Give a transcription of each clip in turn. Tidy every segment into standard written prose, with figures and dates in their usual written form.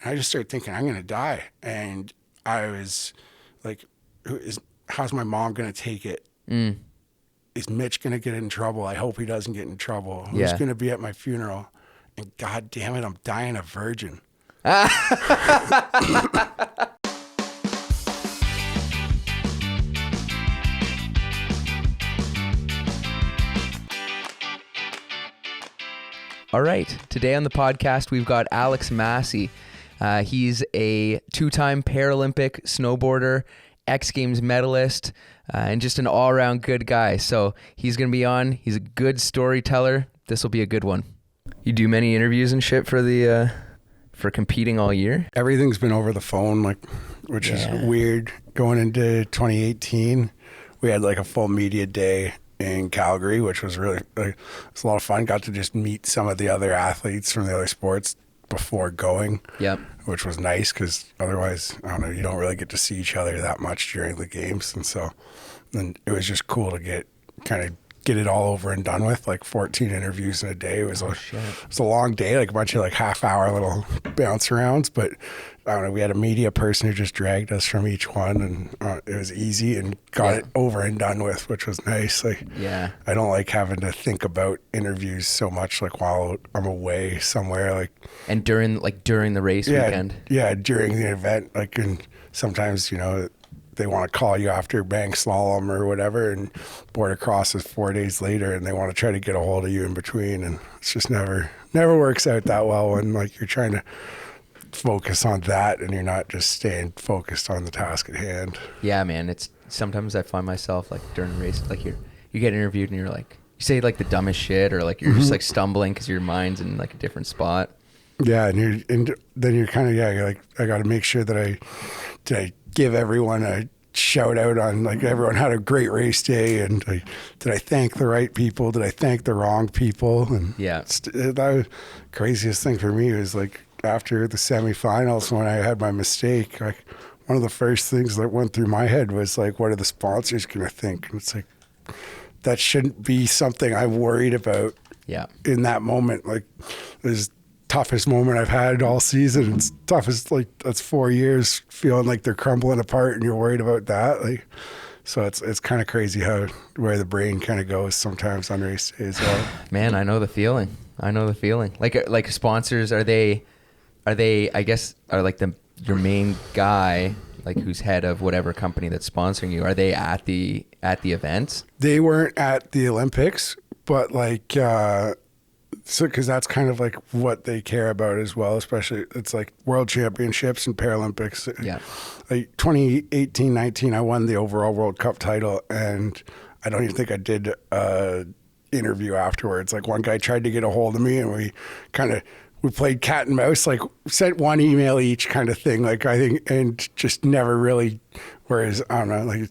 And I just started thinking, I'm going to die. And I was like, how's my mom going to take it? Is Mitch going to get in trouble? I hope he doesn't get in trouble. Who's going to be at my funeral? And God damn it, I'm dying a virgin. All right. Today on the podcast, we've got Alex Massie. He's a two-time Paralympic snowboarder, X Games medalist, and just an all-around good guy. So he's going to be on. He's a good storyteller. This will be a good one. You do many interviews and shit for competing all year? Everything's been over the phone, which is weird. Going into 2018, we had a full media day in Calgary, which was really it was a lot of fun. Got to just meet some of the other athletes from the other sports before going, which was nice because otherwise, I don't know, you don't really get to see each other that much during the games. And so then it was just cool to get it all over and done with, 14 interviews in a day. It was it was a long day, a bunch of half-hour little bounce arounds, but I don't know, we had a media person who just dragged us from each one, and it was easy and got it over and done with, which was nice. I don't like having to think about interviews so much while I'm away somewhere. And during the race weekend? Yeah, during the event. And sometimes, they want to call you after bank slalom or whatever, and Boardercross is 4 days later, and they want to try to get a hold of you in between, and it's just never works out that well when you're trying to focus on that and you're not just staying focused on the task at hand. Yeah, man. It's sometimes I find myself during the race, you get interviewed and you're you say the dumbest shit, or you're just stumbling because your mind's in a different spot. Yeah, and then you're kind of you're I got to make sure that I give everyone a shout out on everyone had a great race day, and did I thank the right people? Did I thank the wrong people? And that was craziest thing for me was after the semifinals when I had my mistake, one of the first things that went through my head was what are the sponsors going to think? And it's that shouldn't be something I worried about. Yeah. In that moment, this toughest moment I've had all season. It's toughest, that's 4 years feeling they're crumbling apart, and you're worried about that. So it's kind of crazy where the brain kind of goes sometimes on race day as well. Man, I know the feeling. Like sponsors, are they I guess are your main guy, who's head of whatever company that's sponsoring you, are they at the events? They weren't at the Olympics, but so because that's kind of what they care about as well, especially it's World Championships and Paralympics. Yeah. 2018-19, I won the overall World Cup title, and I don't even think I did an interview afterwards. One guy tried to get a hold of me, and we played cat and mouse, sent one email each kind of thing, I think, and just never really, whereas, I don't know,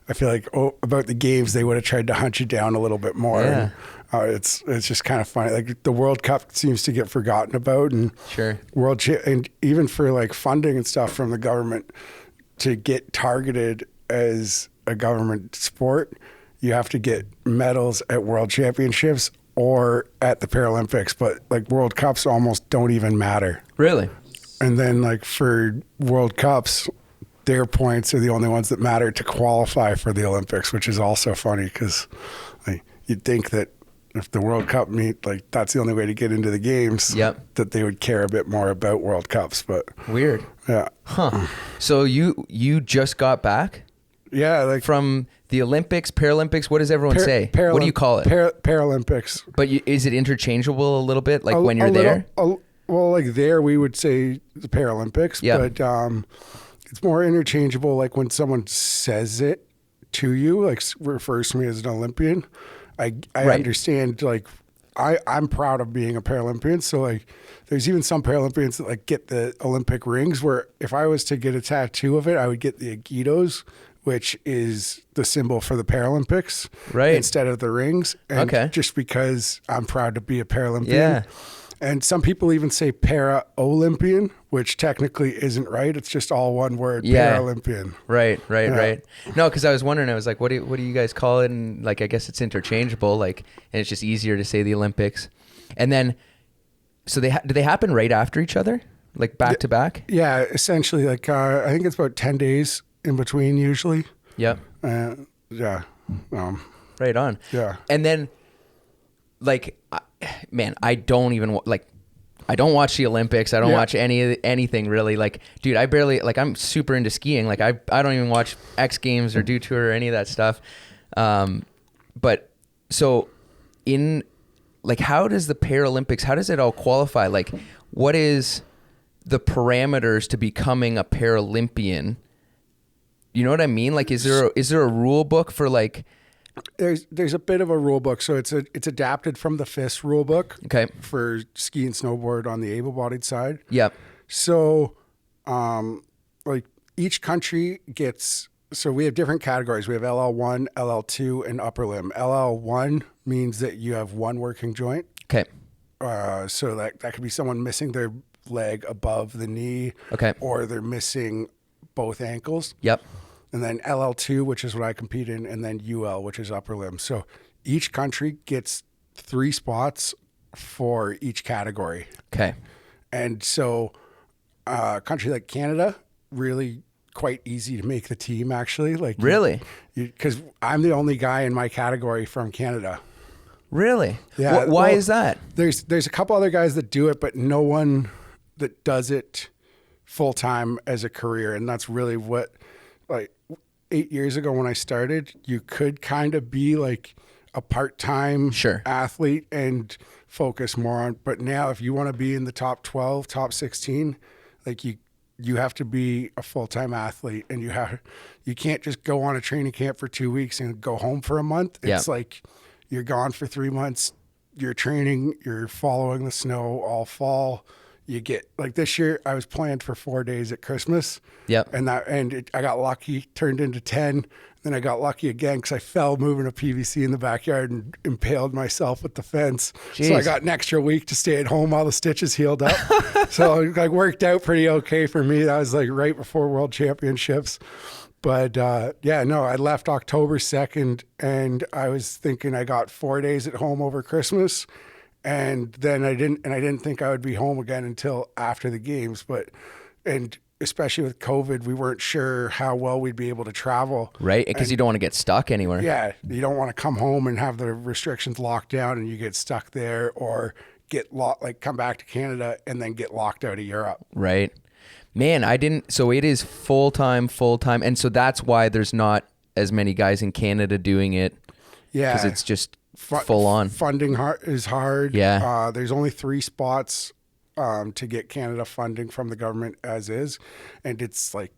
I feel about the games, they would have tried to hunt you down a little bit more. Yeah. And, it's just kind of funny. The World Cup seems to get forgotten about, and sure. And even for funding and stuff from the government to get targeted as a government sport, you have to get medals at World Championships or at the Paralympics, but World Cups almost don't even matter. Really? And then for World Cups, their points are the only ones that matter to qualify for the Olympics, which is also funny because you'd think that if the World Cup that's the only way to get into the games, that they would care a bit more about World Cups, but weird. Yeah. Huh. So you just got back? Yeah, from the Olympics, Paralympics. What does everyone say? What do you call it? Paralympics. But is it interchangeable a little bit, when you're there? Well, there we would say the Paralympics, but it's more interchangeable. When someone says it to you, refers to me as an Olympian, I understand. I'm proud of being a Paralympian. So there's even some Paralympians that get the Olympic rings. Where if I was to get a tattoo of it, I would get the Agitos, which is the symbol for the Paralympics, instead of the rings. And just because I'm proud to be a Paralympian. Yeah. And some people even say para-Olympian, which technically isn't right. It's just all one word, Paralympian. Right. No, because I was wondering, I was what do you guys call it? And I guess it's interchangeable, and it's just easier to say the Olympics. And then, so do they happen right after each other? like back to back? Yeah, essentially, like I think it's about 10 days in between usually. Yep. Yeah. Right on. Yeah. And then, like, man, I don't even I don't watch the Olympics. I don't watch anything really. Like, dude, I barely, like, I'm super into skiing. Like, I don't even watch X Games or Dew Tour or any of that stuff. But so in, like, how does the Paralympics, how does it all qualify? Like, what is the parameters to becoming a Paralympian? You know what I mean? Like, is there a rule book for, like, There's a bit of a rule book, so it's adapted from the FIS rule book. Okay. For ski and snowboard on the able-bodied side. Yep. So, like each country gets. So we have different categories. We have LL1, LL2, and upper limb. LL1 means that you have one working joint. Okay. So that could be someone missing their leg above the knee. Okay. Or they're missing both ankles. Yep. And then LL2, which is what I compete in, and then UL, which is upper limb. So each country gets 3 spots for each category. Okay. And so a country like Canada, really quite easy to make the team, actually. Like, really? Because I'm the only guy in my category from Canada. Really? Yeah. Why is that? There's a couple other guys that do it, but no one that does it full-time as a career. And that's really what, like, 8 years ago when I started, you could kind of be like a part-time athlete and focus more on, but now if you want to be in the top 12, top 16, like you have to be a full-time athlete, and you can't just go on a training camp for 2 weeks and go home for a month. It's like you're gone for 3 months, you're training, you're following the snow all fall. You get, like, this year I was planned for 4 days at Christmas. Yep. And I got lucky, turned into 10. Then I got lucky again because I fell moving a PVC in the backyard and impaled myself with the fence. Jeez. So I got an extra week to stay at home while the stitches healed up. So it, like, worked out pretty okay for me. That was like right before World Championships. But I left October 2nd, and I was thinking I got 4 days at home over Christmas. And then I didn't think I would be home again until after the games. And especially with COVID, we weren't sure how well we'd be able to travel. Right, because you don't want to get stuck anywhere. Yeah, you don't want to come home and have the restrictions locked down and you get stuck there, or come back to Canada and then get locked out of Europe. Right. Man, so it is full-time. And so that's why there's not as many guys in Canada doing it. Yeah. Because it's just full on. Funding is hard. Yeah. There's only 3 spots to get Canada funding from the government as is, and it's like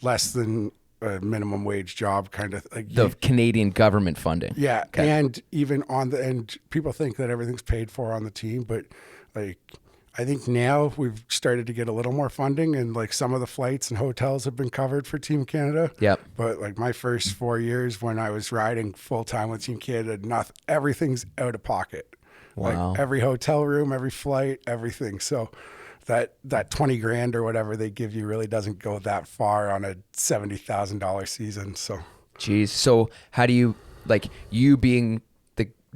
less than a minimum wage job, kind of like the Canadian government funding. Yeah. Okay. And even on the end, people think that everything's paid for on the team, but like I think now we've started to get a little more funding, and like some of the flights and hotels have been covered for Team Canada. Yep. But like my first 4 years when I was riding full time with Team Canada, everything's out of pocket. Wow. Like every hotel room, every flight, everything. So that $20,000 or whatever they give you really doesn't go that far on a $70,000 season. So, geez. So how do you, like, you being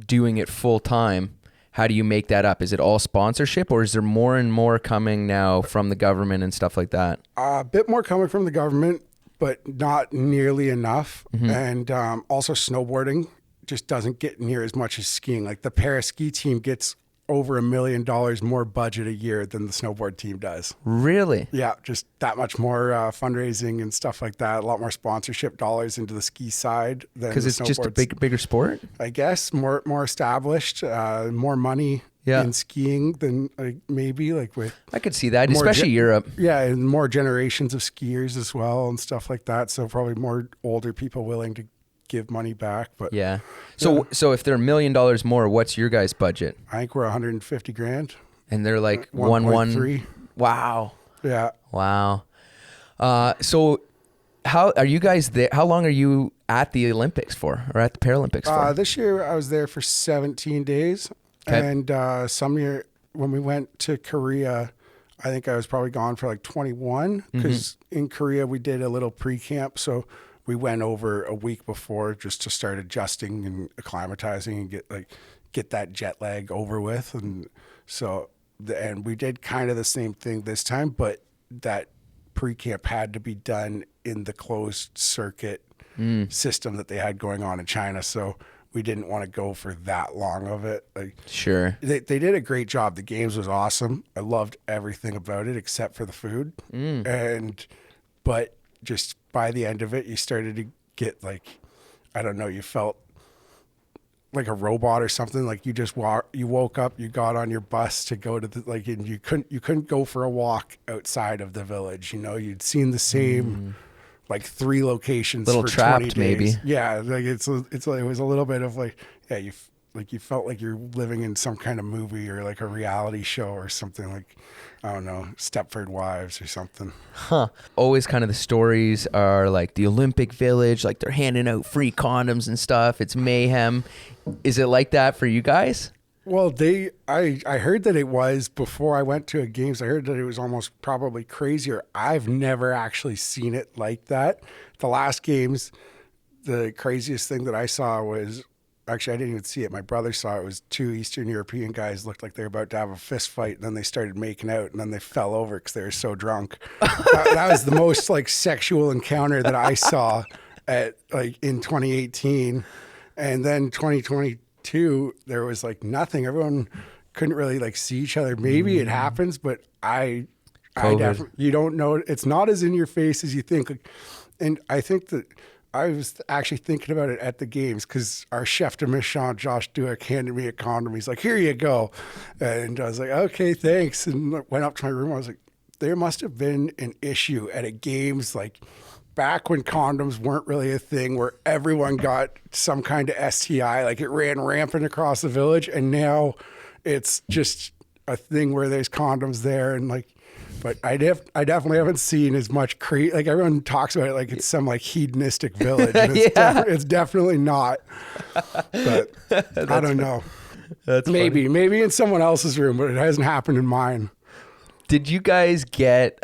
doing it full time, how do you make that up? Is it all sponsorship, or is there more and more coming now from the government and stuff like that? A bit more coming from the government, but not nearly enough. Mm-hmm. And also snowboarding just doesn't get near as much as skiing. Like the para ski team gets over $1 million more budget a year than the snowboard team does. Really? Yeah, just that much more fundraising and stuff like that. A lot more sponsorship dollars into the ski side than because it's just a bigger sport. I guess more established, more money in skiing than maybe with. I could see that, especially Europe. Yeah, and more generations of skiers as well and stuff like that. So probably more older people willing to give money back. But yeah. So if they're $1 million more, what's your guys' budget? I think we're $150,000. And they're like 1.3. Wow. Yeah. Wow. So how are you guys there? How long are you at the Olympics for, or at the Paralympics for? This year I was there for 17 days. Okay. And some year when we went to Korea, I think I was probably gone for like 21, because in Korea we did a little pre-camp. So we went over a week before just to start adjusting and acclimatizing and get that jet lag over with. And so and we did kind of the same thing this time, but that pre-camp had to be done in the closed circuit system that they had going on in China. So we didn't want to go for that long of it. Like, Sure. They did a great job. The games was awesome. I loved everything about it except for the food. But just by the end of it, you started to get like, I don't know, you felt like a robot or something. Like you woke up, you got on your bus to go to the, like, and you couldn't go for a walk outside of the village. You know, you'd seen the same like 3 locations Little for trapped 20 days. maybe. Yeah, like it was a little bit of like, yeah, you felt like you're living in some kind of movie or like a reality show or something, like, I don't know, Stepford Wives or something. Huh. Always kind of the stories are like the Olympic Village, like they're handing out free condoms and stuff. It's mayhem. Is it like that for you guys? Well, I heard that it was before I went to a games. I heard that it was almost probably crazier. I've never actually seen it like that. The last games, the craziest thing that I saw was, actually, I didn't even see it. My brother saw it. It was 2 Eastern European guys looked like they were about to have a fist fight, and then they started making out, and then they fell over because they were so drunk. that was the most like sexual encounter that I saw at like in 2018, and then 2022 there was like nothing. Everyone couldn't really like see each other. Maybe it happens, but I definitely, you don't know. It's not as in your face as you think. And I think that I was actually thinking about it at the games because our chef de mission, Josh Duick, handed me a condom. He's like, "Here you go." And I was like, "Okay, thanks." And went up to my room. I was like, there must have been an issue at a games like back when condoms weren't really a thing, where everyone got some kind of STI, like it ran rampant across the village. And now it's just a thing where there's condoms there. And like, but I definitely haven't seen as much like everyone talks about it like it's some like hedonistic village. And it's definitely not. But I don't know. That's maybe in someone else's room, but it hasn't happened in mine. Did you guys get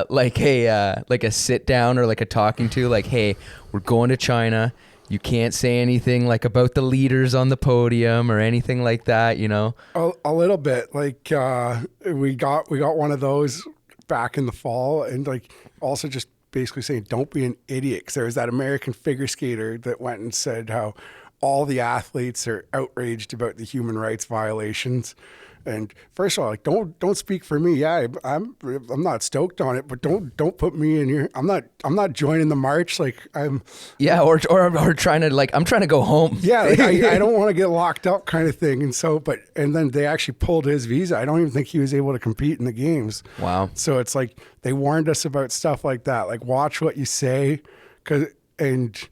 like a sit down or like a talking to, like, hey, we're going to China. You can't say anything like about the leaders on the podium or anything like that, you know? A little bit. Like we got one of those back in the fall, and like also just basically saying don't be an idiot, because there was that American figure skater that went and said how all the athletes are outraged about the human rights violations. And first of all, like don't speak for me. Yeah, I'm not stoked on it, but don't put me in your. I'm not joining the march. Like I'm. Yeah, or trying to, like, I'm trying to go home. Yeah, like I don't want to get locked up, kind of thing. And then they actually pulled his visa. I don't even think he was able to compete in the games. Wow. So it's like they warned us about stuff like that. Like watch what you say, and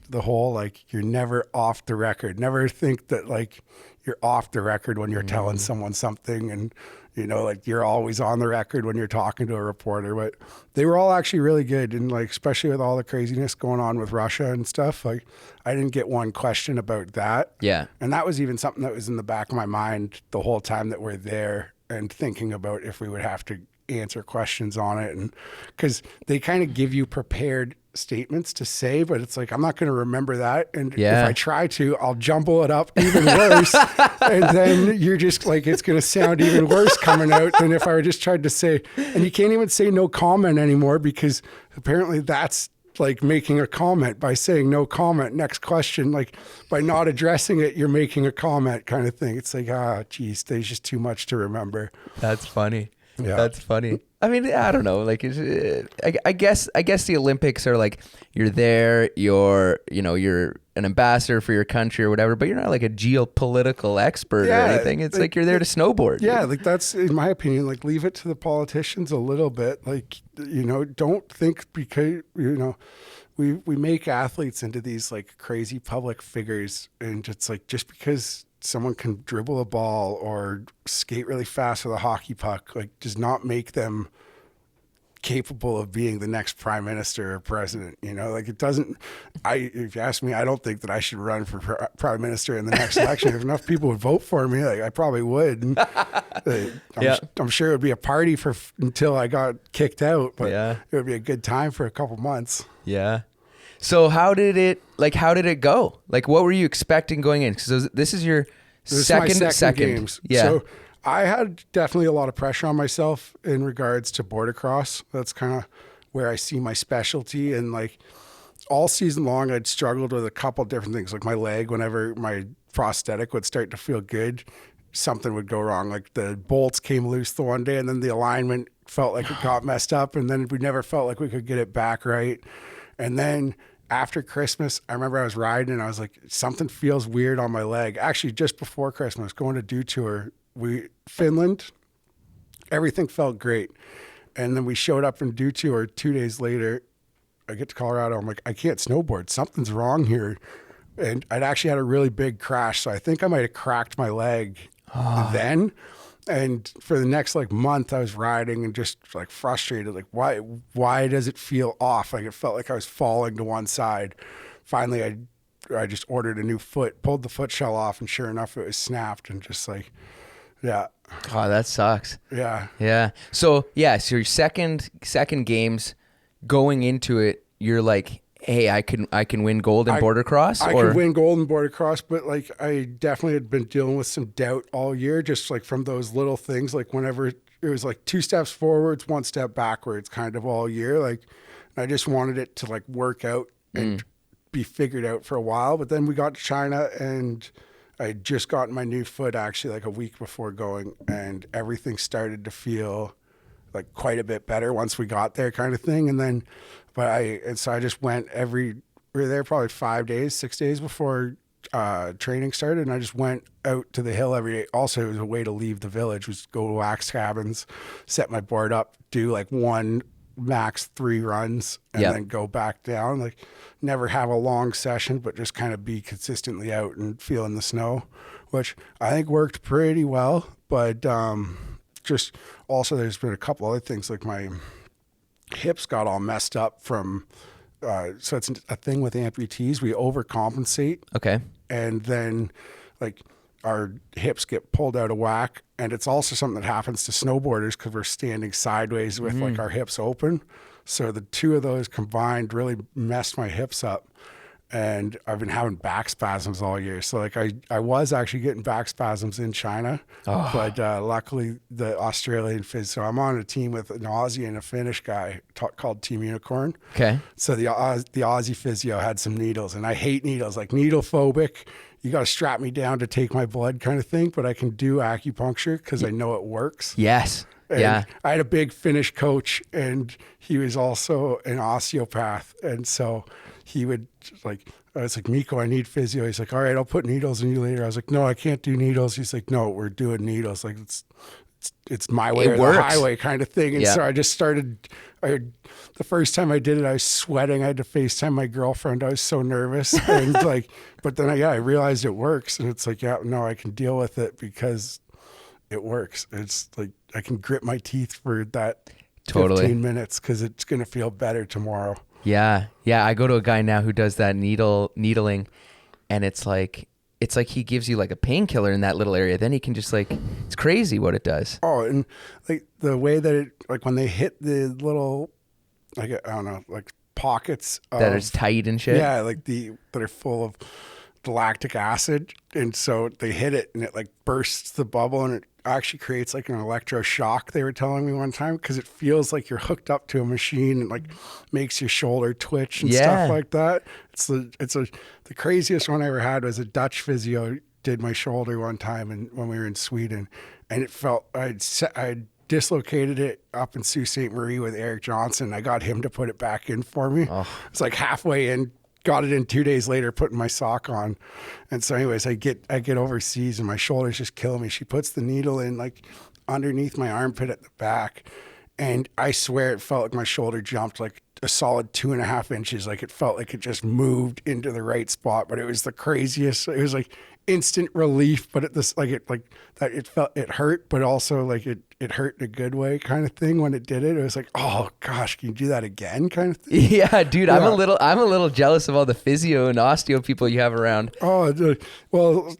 the whole like you're never off the record. Never think that like you're off the record when you're telling someone something, and like you're always on the record when you're talking to a reporter. But they were all actually really good, and like especially with all the craziness going on with Russia and stuff, like I didn't get one question about that. Yeah. And that was even something that was in the back of my mind the whole time that we're there, and thinking about if we would have to answer questions on it. And because they kind of give you prepared statements to say, but it's like I'm not going to remember that, and if I try to, I'll jumble it up even worse. And then you're just like, it's going to sound even worse coming out than if I just tried to say. And you can't even say no comment anymore, because apparently that's like making a comment by saying no comment, next question. Like by not addressing it, you're making a comment, kind of thing. It's like, geez, there's just too much to remember. That's funny. Yeah. That's funny. I mean, I don't know. Like, I guess the Olympics are like, you're there, you're an ambassador for your country or whatever, but you're not like a geopolitical expert or anything. It's like you're there to snowboard. Yeah, like that's, in my opinion, like leave it to the politicians a little bit. Like, don't think because, we make athletes into these like crazy public figures, and it's like just because someone can dribble a ball or skate really fast with a hockey puck, like does not make them capable of being the next prime minister or president. Like it doesn't. If you ask me, I don't think that I should run for prime minister in the next election. If enough people would vote for me, like I probably would. And, I'm sure it would be a party until I got kicked out, but it would be a good time for a couple months. Yeah. So how did it go? Like, what were you expecting going in? Because this is your second games. Yeah. So I had definitely a lot of pressure on myself in regards to Boardercross. That's kind of where I see my specialty. And like all season long, I'd struggled with a couple different things. Like my leg, whenever my prosthetic would start to feel good, something would go wrong. Like the bolts came loose the one day, and then the alignment felt like it got messed up, and then we never felt like we could get it back right. And then after Christmas, I remember I was riding and I was like, something feels weird on my leg. Actually, just before Christmas, going to do tour, Finland, everything felt great. And then we showed up in do tour 2 days later. I get to Colorado. I'm like, I can't snowboard. Something's wrong here. And I'd actually had a really big crash. So I think I might have cracked my leg then. And for the next like month, I was riding and just like frustrated. Like, why does it feel off? Like it felt like I was falling to one side. Finally, I just ordered a new foot, pulled the foot shell off, and sure enough, it was snapped. And just like, yeah. Oh, that sucks. Yeah. Yeah. So your second games, going into it, you're like, hey, I can win gold in Boardercross? I could win gold in Boardercross, but like I definitely had been dealing with some doubt all year, just like from those little things. Like whenever it was like 2 steps forwards, 1 step backwards kind of all year. Like I just wanted it to like work out and be figured out for a while. But then we got to China and I had just gotten my new foot actually like a week before going, and everything started to feel like quite a bit better once we got there kind of thing. And then, so I just went we were there probably 6 days before training started. And I just went out to the hill every day. Also, it was a way to leave the village, was go to wax cabins, set my board up, do like 1 max 3 runs and then go back down. Like never have a long session, but just kind of be consistently out and feeling the snow, which I think worked pretty well. But, just also there's been a couple other things, like my hips got all messed up from so it's a thing with amputees, we overcompensate, and then like our hips get pulled out of whack. And it's also something that happens to snowboarders because we're standing sideways with like our hips open, so the two of those combined really messed my hips up. And I've been having back spasms all year. So like I was actually getting back spasms in China, but luckily the Australian physio, so I'm on a team with an Aussie and a Finnish guy called Team Unicorn. Okay. So the Aussie physio had some needles, and I hate needles, like needle phobic. You got to strap me down to take my blood kind of thing, but I can do acupuncture because I know it works. Yes. And yeah. I had a big Finnish coach, and he was also an osteopath. And so he would like, I was like, Miko, I need physio. He's like, all right, I'll put needles in you later. I was like, no, I can't do needles. He's like, no, we're doing needles. Like it's my way or the highway kind of thing. And so I just started, the first time I did it, I was sweating. I had to FaceTime my girlfriend. I was so nervous. And like, but then I realized it works. And it's like, yeah, no, I can deal with it because it works. It's like, I can grit my teeth for that 15 minutes because it's going to feel better tomorrow. Yeah. Yeah. I go to a guy now who does that needling, and it's like he gives you like a painkiller in that little area. Then he can just like, it's crazy what it does. Oh, and like the way that it, like when they hit the little, like, I don't know, like pockets that is tight and shit. Yeah. Like that are full of the lactic acid. And so they hit it and it like bursts the bubble, and it actually creates like an electroshock, they were telling me one time, because it feels like you're hooked up to a machine and like makes your shoulder twitch and stuff like that. The craziest one I ever had was a Dutch physio did my shoulder one time, and when we were in Sweden, and it felt I'd dislocated it up in Sault Ste. Marie with Eric Johnson. I got him to put it back in for me. It's like halfway in, got it in 2 days later, putting my sock on. And so anyways, I get overseas and my shoulder's just killing me. She puts the needle in like underneath my armpit at the back. And I swear it felt like my shoulder jumped like a solid 2.5 inches. Like it felt like it just moved into the right spot, but it was the craziest. It was like instant relief, but it hurt, but also like it hurt in a good way kind of thing when it did it. It was like, oh gosh, can you do that again kind of thing? Yeah, dude, yeah. I'm a little jealous of all the physio and osteo people you have around. Oh, well,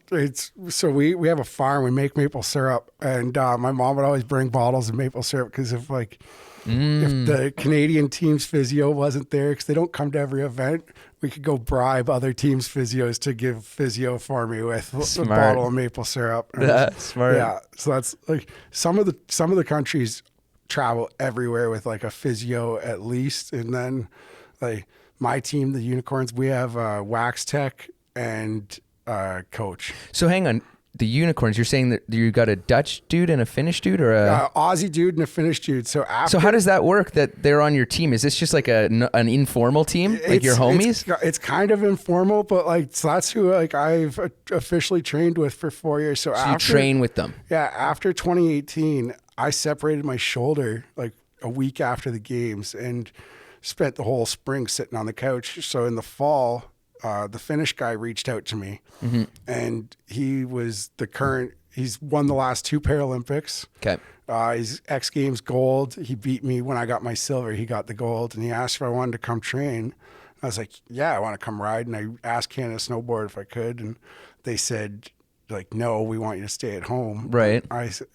so we have a farm, we make maple syrup, and my mom would always bring bottles of maple syrup because if like If the Canadian team's physio wasn't there, because they don't come to every event, we could go bribe other teams' physios to give physio for me with a bottle of maple syrup. That's smart. Yeah, so that's like some of the countries travel everywhere with like a physio at least, and then like my team, the Unicorns, we have a wax tech and a coach. So hang on. The Unicorns, you're saying that you got a Dutch dude and a Finnish dude, or a Aussie dude and a Finnish dude. So how does that work that they're on your team? Is this just like an informal team, like your homies? It's kind of informal, but like so that's who like I've officially trained with for 4 years. So you train with them? Yeah, after 2018, I separated my shoulder like a week after the games and spent the whole spring sitting on the couch. So in the fall, the Finnish guy reached out to me, and he's won the last 2 Paralympics. Okay. He's X Games gold. He beat me when I got my silver. He got the gold, and he asked if I wanted to come train. I was like, yeah, I want to come ride. And I asked Canada Snowboard if I could, and they said, like, no, we want you to stay at home. Right.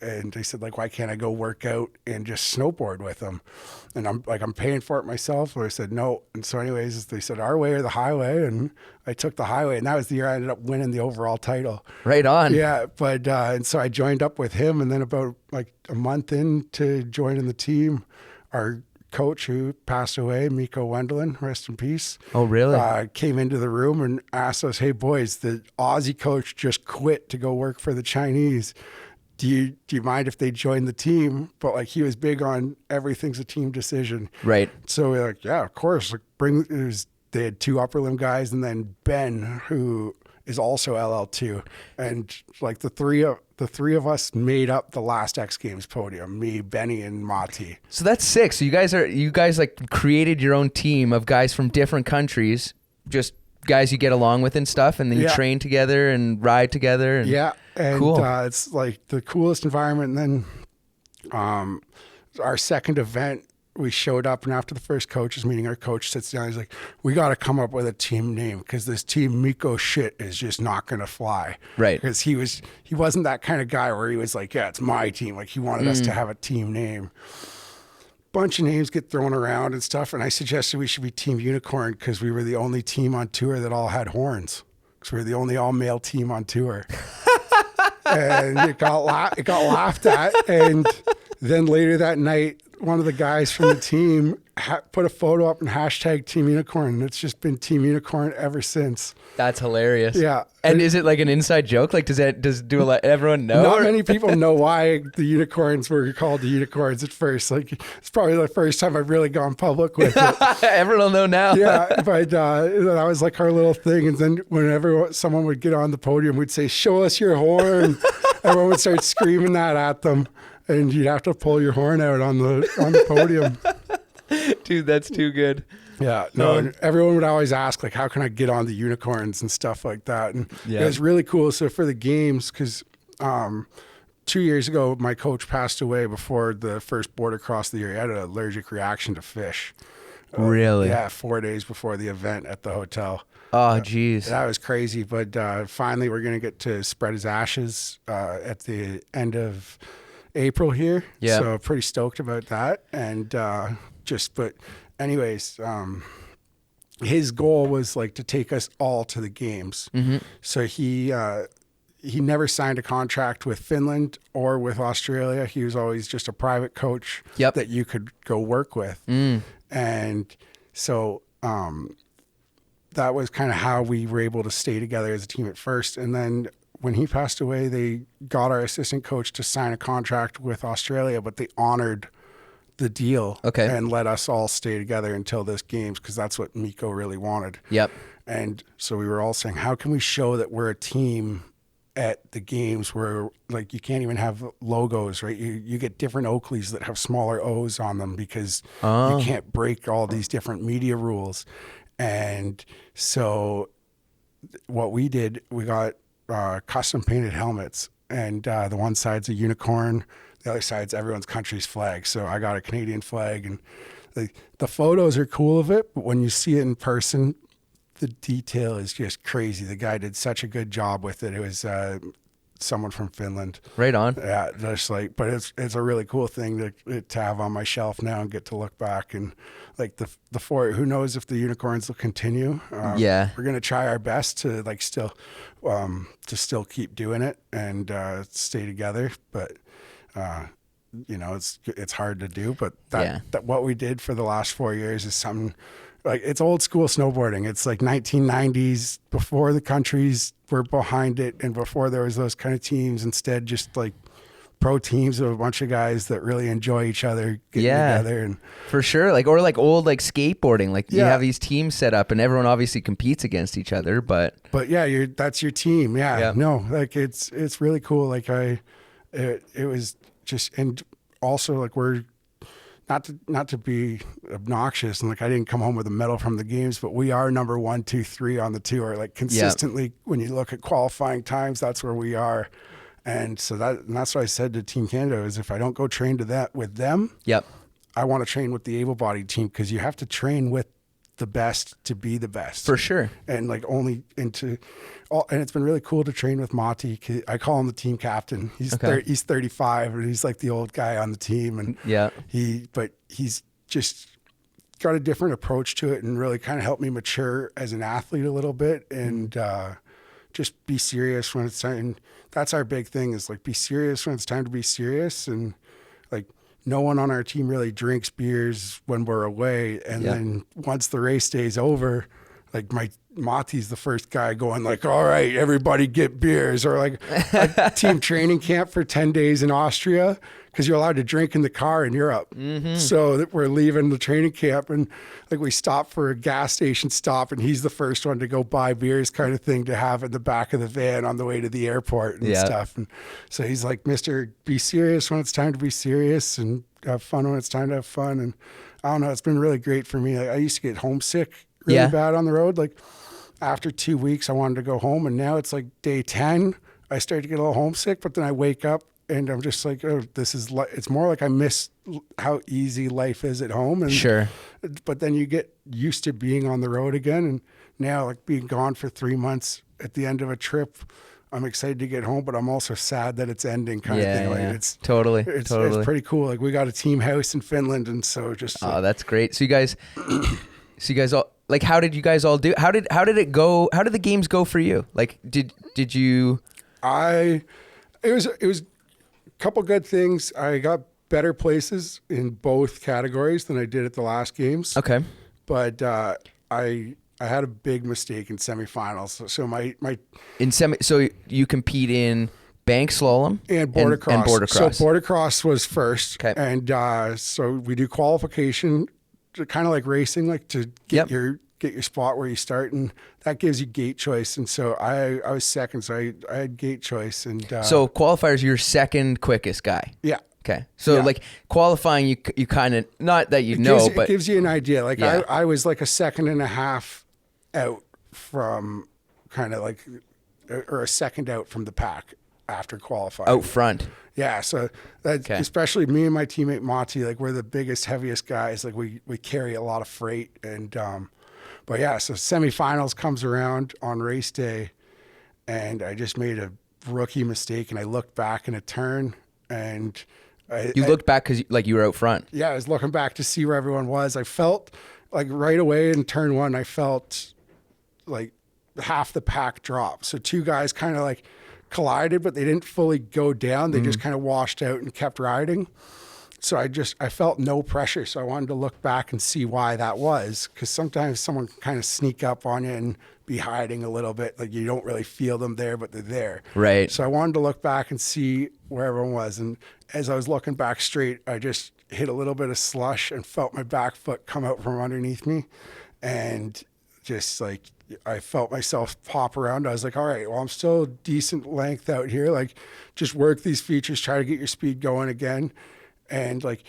And they said, like, why can't I go work out and just snowboard with them? And I'm paying for it myself. And I said, no. And so anyways, they said, our way or the highway. And I took the highway. And that was the year I ended up winning the overall title. Right on. Yeah. But, and so I joined up with him. And then about like a month into joining the team, our coach who passed away, Mikko Wendelin, rest in peace. Oh, really? Came into the room and asked us, hey, boys, the Aussie coach just quit to go work for the Chinese. Do you mind if they join the team? But like he was big on everything's a team decision. Right. So we're like, yeah, of course. Like they had 2 upper limb guys and then Ben, who is also LL2. And like the three of us made up the last X Games podium, me, Benny, and Mati. So that's sick. So you guys like created your own team of guys from different countries, just guys you get along with and stuff, and then you train together and ride together. And cool. It's like the coolest environment. And then our second event, we showed up, and after the first coaches meeting, our coach sits down. He's like, we got to come up with a team name because this team Mikko shit is just not going to fly. Right. Because he wasn't that kind of guy where he was like, yeah, it's my team. Like he wanted us to have a team name. Bunch of names get thrown around and stuff. And I suggested we should be Team Unicorn because we were the only team on tour that all had horns. Because we were the only all-male team on tour. And it got laughed at. And then later that night, one of the guys from the team put a photo up and hashtag Team Unicorn. And it's just been Team Unicorn ever since. That's hilarious. Yeah. And is it like an inside joke? Like, everyone know? Not many people know why the Unicorns were called the Unicorns at first. Like, it's probably the first time I've really gone public with it. Everyone will know now. Yeah, but that was like our little thing. And then whenever someone would get on the podium, we'd say, show us your horn. Everyone would start screaming that at them. And you'd have to pull your horn out on the podium. Dude, that's too good. Yeah, no, and everyone would always ask, like, how can I get on the Unicorns and stuff like that? And it was really cool. So for the games, because 2 years ago, my coach passed away before the first Boardercross of the year. He had an allergic reaction to fish. Really? Yeah, 4 days before the event at the hotel. Oh, geez. That was crazy. But finally, we're going to get to spread his ashes at the end of April here. Yeah. So pretty stoked about that. And but anyways, his goal was like to take us all to the games. Mm-hmm. So he never signed a contract with Finland or with Australia. He was always just a private coach that you could go work with. And so that was kind of how we were able to stay together as a team at first. And then when he passed away, they got our assistant coach to sign a contract with Australia, but they honored the deal and let us all stay together until this games because that's what Mikko really wanted. Yep. And so we were all saying, how can we show that we're a team at the games where like you can't even have logos, right? You get different Oakleys that have smaller O's on them because you can't break all these different media rules. And so what we did, we got custom painted helmets, and the one side's a unicorn, the other side's everyone's country's flag. So I got a Canadian flag, and the photos are cool of it, but when you see it in person, the detail is just crazy. The guy did such a good job with it. It was someone from Finland. Right on. Yeah, just like, but it's a really cool thing to have on my shelf now and get to look back and like the four. Who knows if the unicorns will continue? We're gonna try our best to like still keep doing it and stay together, but. It's hard to do, but that what we did for the last 4 years is something like it's old school snowboarding. It's like 1990s before the countries were behind it and before there was those kind of teams. Instead, just like pro teams of a bunch of guys that really enjoy each other getting together. And for sure, like old like skateboarding. Like you have these teams set up, and everyone obviously competes against each other. But yeah, that's your team. Yeah. No, like it's really cool. Like it was. Just and also like we're not to be obnoxious and like I didn't come home with a medal from the games, but we are number 1, 2, 3 on the tour. Like consistently, when you look at qualifying times, that's where we are. And so that's what I said to Team Canada is if I don't go train with them, I want to train with the able-bodied team because you have to train with the best to be the best for sure. And like and it's been really cool to train with Monty. I call him the team captain. He's 35 and he's like the old guy on the team. And he's just got a different approach to it and really kind of helped me mature as an athlete a little bit and just be serious when it's time. That's our big thing is like be serious when it's time to be serious. And like, no one on our team really drinks beers when we're away. And then once the race day's over, like Mati's the first guy going like, all right, everybody get beers. Or like a team training camp for 10 days in Austria because you're allowed to drink in the car in Europe. Mm-hmm. So that we're leaving the training camp and like we stop for a gas station stop and he's the first one to go buy beers kind of thing to have in the back of the van on the way to the airport and stuff. And so he's like, Mr. Be serious when it's time to be serious and have fun when it's time to have fun. And I don't know, it's been really great for me. Like, I used to get homesick really bad on the road. Like after 2 weeks, I wanted to go home and now it's like day 10, I start to get a little homesick, but then I wake up and I'm just like, oh, it's more like I miss how easy life is at home. And sure. But then you get used to being on the road again. And now like being gone for 3 months at the end of a trip, I'm excited to get home, but I'm also sad that it's ending kind of thing. Like it's totally. It's pretty cool. Like we got a team house in Finland. And so just, that's great. So you guys all, like, how did you guys all do? How did it go? How did the games go for you? Like, did you? It was a couple good things. I got better places in both categories than I did at the last games. Okay. But I had a big mistake in semifinals. So so you compete in bank slalom and boardercross. And boardercross. So boardercross was first. Okay. And so we do qualification, kind of like racing, like to get your spot where you start, and that gives you gate choice. And so I was second, so I had gate choice. And so qualifiers, your second quickest guy. Yeah. Okay. So like qualifying, you kind of, not that but it gives you an idea. Like I was like a second and a half out from kind of like, or a second out from the pack after qualifying. Out front. Yeah, so that especially me and my teammate Monty, like we're the biggest, heaviest guys. Like we carry a lot of freight, and but yeah, so semifinals comes around on race day, and I just made a rookie mistake, and I looked back in a turn, and you looked back because like you were out front. Yeah, I was looking back to see where everyone was. I felt like right away in turn one, I felt like half the pack drop. So two guys kind of like collided, but they didn't fully go down. They just kind of washed out and kept riding. So I felt no pressure. So I wanted to look back and see why that was. Because sometimes someone can kind of sneak up on you and be hiding a little bit. Like you don't really feel them there, but they're there. Right. So I wanted to look back and see where everyone was. And as I was looking back straight, I just hit a little bit of slush and felt my back foot come out from underneath me. And just like, I felt myself pop around. I was like, all right, well, I'm still decent length out here. Like, just work these features, try to get your speed going again. And like,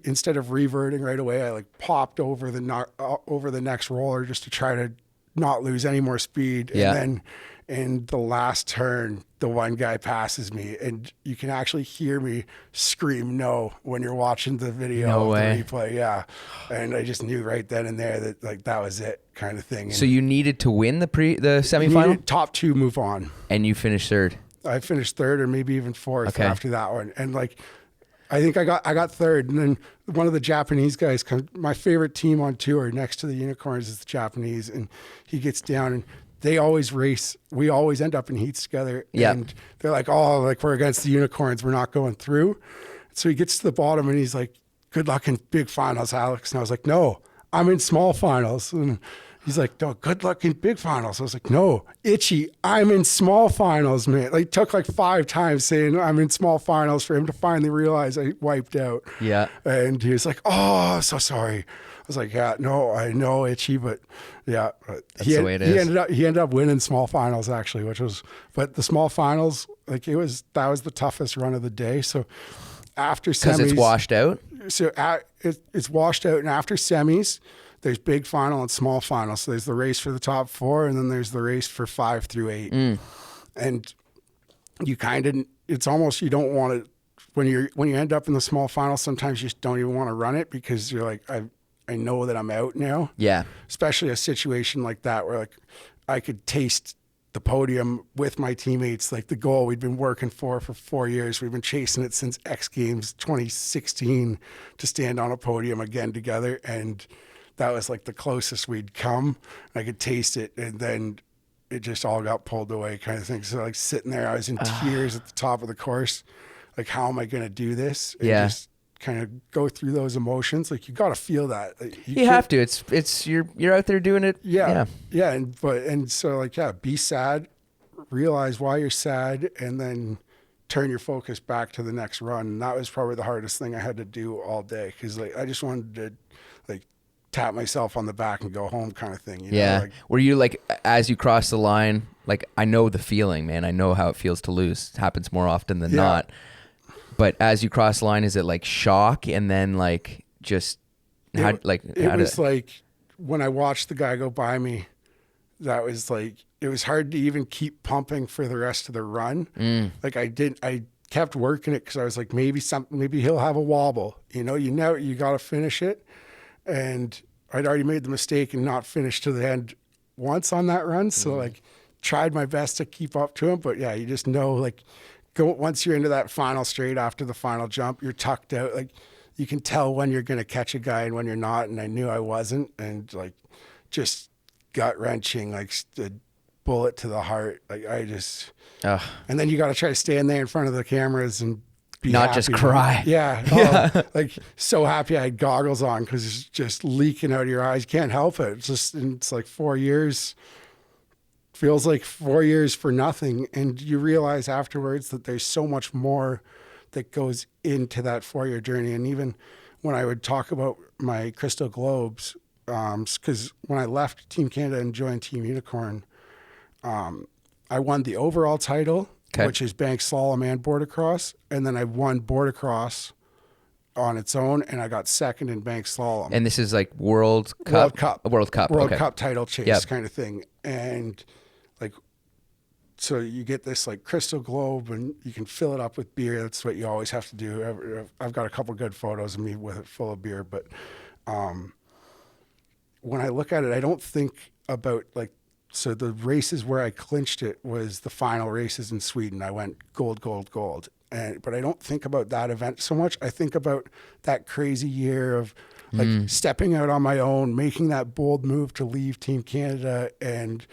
instead of reverting right away, I like popped over the next roller just to try to not lose any more speed. Yeah. And then in the last turn, the one guy passes me, and you can actually hear me scream no when you're watching the video the replay. Yeah. And I just knew right then and there that like that was it kind of thing. And so you needed to win the semifinal? Top two move on. And you finished third. I finished third or maybe even fourth after that one. And like, I think I got third. And then one of the Japanese guys my favorite team on tour next to the Unicorns is the Japanese. And he gets down and they always race. We always end up in heats together. Yep. And they're like, oh, like we're against the Unicorns. We're not going through. So he gets to the bottom and he's like, good luck in big finals, Alex. And I was like, no, I'm in small finals. And he's like, no, good luck in big finals. I was like, no, Itchy, I'm in small finals, man. Like, took like 5 times saying I'm in small finals for him to finally realize I wiped out. Yeah. And he was like, oh, so sorry. I was like, yeah, no, I know, Itchy, but yeah. That's the way it is. He ended up winning small finals, actually, but the small finals, like that was the toughest run of the day. So after semis. Because it's washed out? So it's washed out, and after semis, there's big final and small final. So there's the race for the top 4, and then there's the race for 5 through 8. And you it's almost, you don't want to, when you end up in the small final, sometimes you just don't even want to run it because you're like, I know that I'm out now. Yeah. Especially a situation like that where like I could taste the podium with my teammates, like the goal we'd been working for 4 years. We've been chasing it since X Games 2016 to stand on a podium again together. And that was like the closest we'd come. I could taste it, and then it just all got pulled away kind of thing. So like sitting there, I was in tears at the top of the course. Like, how am I going to do this? And just kind of go through those emotions. Like, you got to feel that. Like, you have to. It's you're out there doing it. Yeah. And so like, be sad, realize why you're sad, and then turn your focus back to the next run. And that was probably the hardest thing I had to do all day. Cause like, I just wanted to like tap myself on the back and go home kind of thing. You know? Like, were you like, as you cross the line, like, I know the feeling, man, I know how it feels to lose. It happens more often than not. But as you cross the line, is it like shock and then like just it was like when I watched the guy go by me, that was like, it was hard to even keep pumping for the rest of the run. Like I kept working it because I was like, maybe he'll have a wobble. You got to finish it. And I'd already made the mistake and not finished to the end once on that run. So like tried my best to keep up to him. But yeah, you just know, like, once you're into that final straight after the final jump, you're tucked out. Like, you can tell when you're going to catch a guy and when you're not. And I knew I wasn't. And like, just gut wrenching, like a bullet to the heart. Like, I just, and then you got to try to stand there in front of the cameras and be not happy. Just cry. Yeah. Like, so happy I had goggles on because it's just leaking out of your eyes. You can't help it. It's like 4 years. Feels like 4 years for nothing. And you realize afterwards that there's so much more that goes into that 4-year journey. And even when I would talk about my Crystal Globes, because when I left Team Canada and joined Team Unicorn, I won the overall title, which is bank slalom and boardercross. And then I won boardercross on its own, and I got second in bank slalom. And this is like World Cup title chase kind of thing. And like, so you get this like crystal globe and you can fill it up with beer. That's what you always have to do. I've got a couple good photos of me with it full of beer, but when I look at it, I don't think about like, so the races where I clinched it was the final races in Sweden. I went gold, gold, gold. But I don't think about that event so much. I think about that crazy year of like stepping out on my own, making that bold move to leave Team Canada, and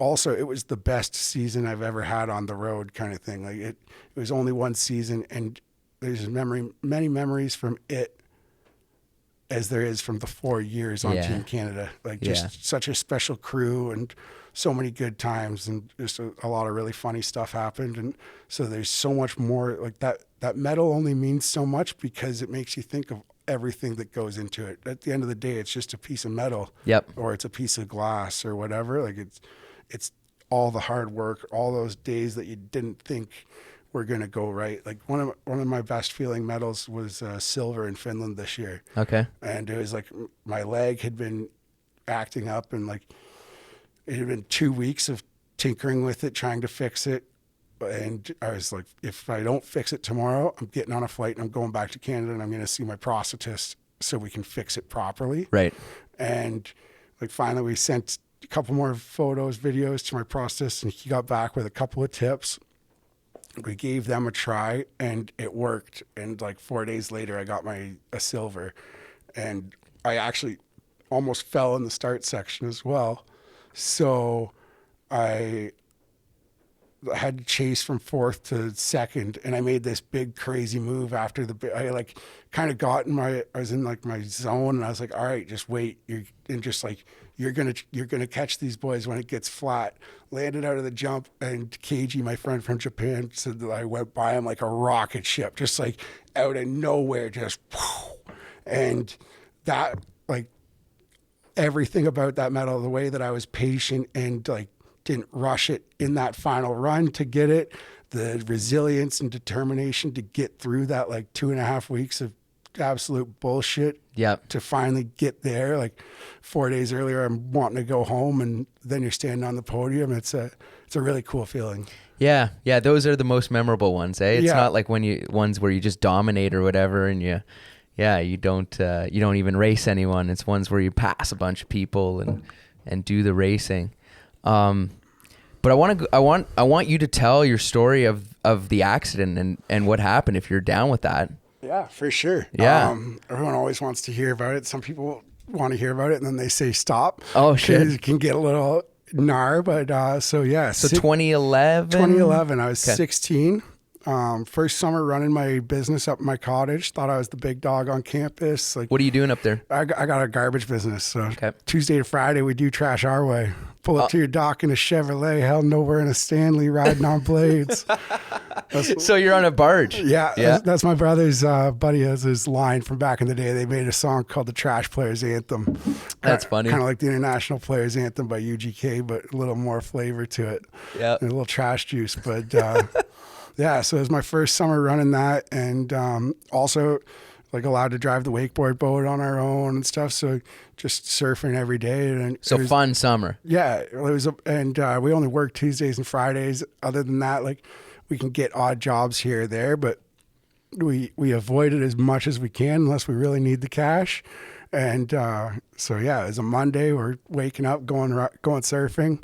also it was the best season I've ever had on the road kind of thing. Like it was only one season, and there's many memories from it as there is from the 4 years on Team Canada. Like just such a special crew and so many good times, and just a lot of really funny stuff happened. And so there's so much more like that medal only means so much because it makes you think of everything that goes into it. At the end of the day, it's just a piece of metal or it's a piece of glass or whatever. Like it's all the hard work, all those days that you didn't think were going to go right. Like one of my best feeling medals was silver in Finland this year. Okay. And it was like my leg had been acting up, and like it had been 2 weeks of tinkering with it, trying to fix it. And I was like, if I don't fix it tomorrow, I'm getting on a flight and I'm going back to Canada and I'm going to see my prosthetist so we can fix it properly. Right. And like finally we sent a couple more photos, videos to my prosthetist, and he got back with a couple of tips. We gave them a try, and it worked. And like 4 days later, I got a silver, and I actually almost fell in the start section as well. So I had to chase from fourth to second, and I made this big crazy move after I like kind of got I was in like my zone, and I was like, all right, just wait. You're gonna catch these boys when it gets flat. Landed out of the jump, and Keiji, my friend from Japan, said that I went by him like a rocket ship, just like out of nowhere, just whoosh. And that, like, everything about that medal, the way that I was patient and like didn't rush it in that final run to get it, the resilience and determination to get through that like 2.5 weeks of absolute bullshit. Yep. To finally get there. Like 4 days earlier, I'm wanting to go home, and then you're standing on the podium. It's a really cool feeling. Yeah, those are the most memorable ones, eh? It's not like ones where you just dominate or whatever, and you don't even race anyone. It's ones where you pass a bunch of people and do the racing. But I want you to tell your story of the accident and what happened, if you're down with that. Yeah, for sure. Yeah. Everyone always wants to hear about it. Some people want to hear about it, and then they say stop. Oh, shit. It can get a little gnar, but so yeah. So 2011? 2011, I was 16. First summer running my business up in my cottage. Thought I was the big dog on campus. Like, what are you doing up there? I got a garbage business. So Tuesday to Friday, we do trash our way. Pull up to your dock in a Chevrolet. Hell no, we're in a Stanley riding on blades. So you're on a barge. Yeah. That's my brother's buddy has his line from back in the day. They made a song called the Trash Players Anthem. That's funny. Kind of like the International Players Anthem by UGK, but a little more flavor to it. Yeah. And a little trash juice. But yeah, so it was my first summer running that, and also like allowed to drive the wakeboard boat on our own and stuff. So just surfing every day. And so fun summer. Yeah, it was, and we only work Tuesdays and Fridays. Other than that, like we can get odd jobs here or there, but we avoid it as much as we can unless we really need the cash. And so yeah, it was a Monday. We're waking up, going surfing.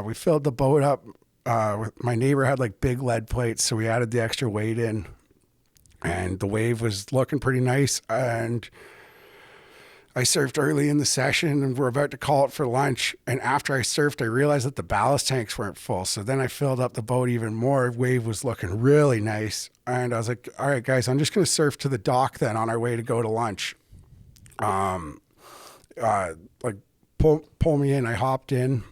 We filled the boat up. My neighbor had like big lead plates, so we added the extra weight in, and the wave was looking pretty nice. And I surfed early in the session, and we're about to call it for lunch. And after I surfed, I realized that the ballast tanks weren't full. So then I filled up the boat even more. Wave was looking really nice. And I was like, all right, guys, I'm just going to surf to the dock then on our way to go to lunch. Like pull me in. I hopped in.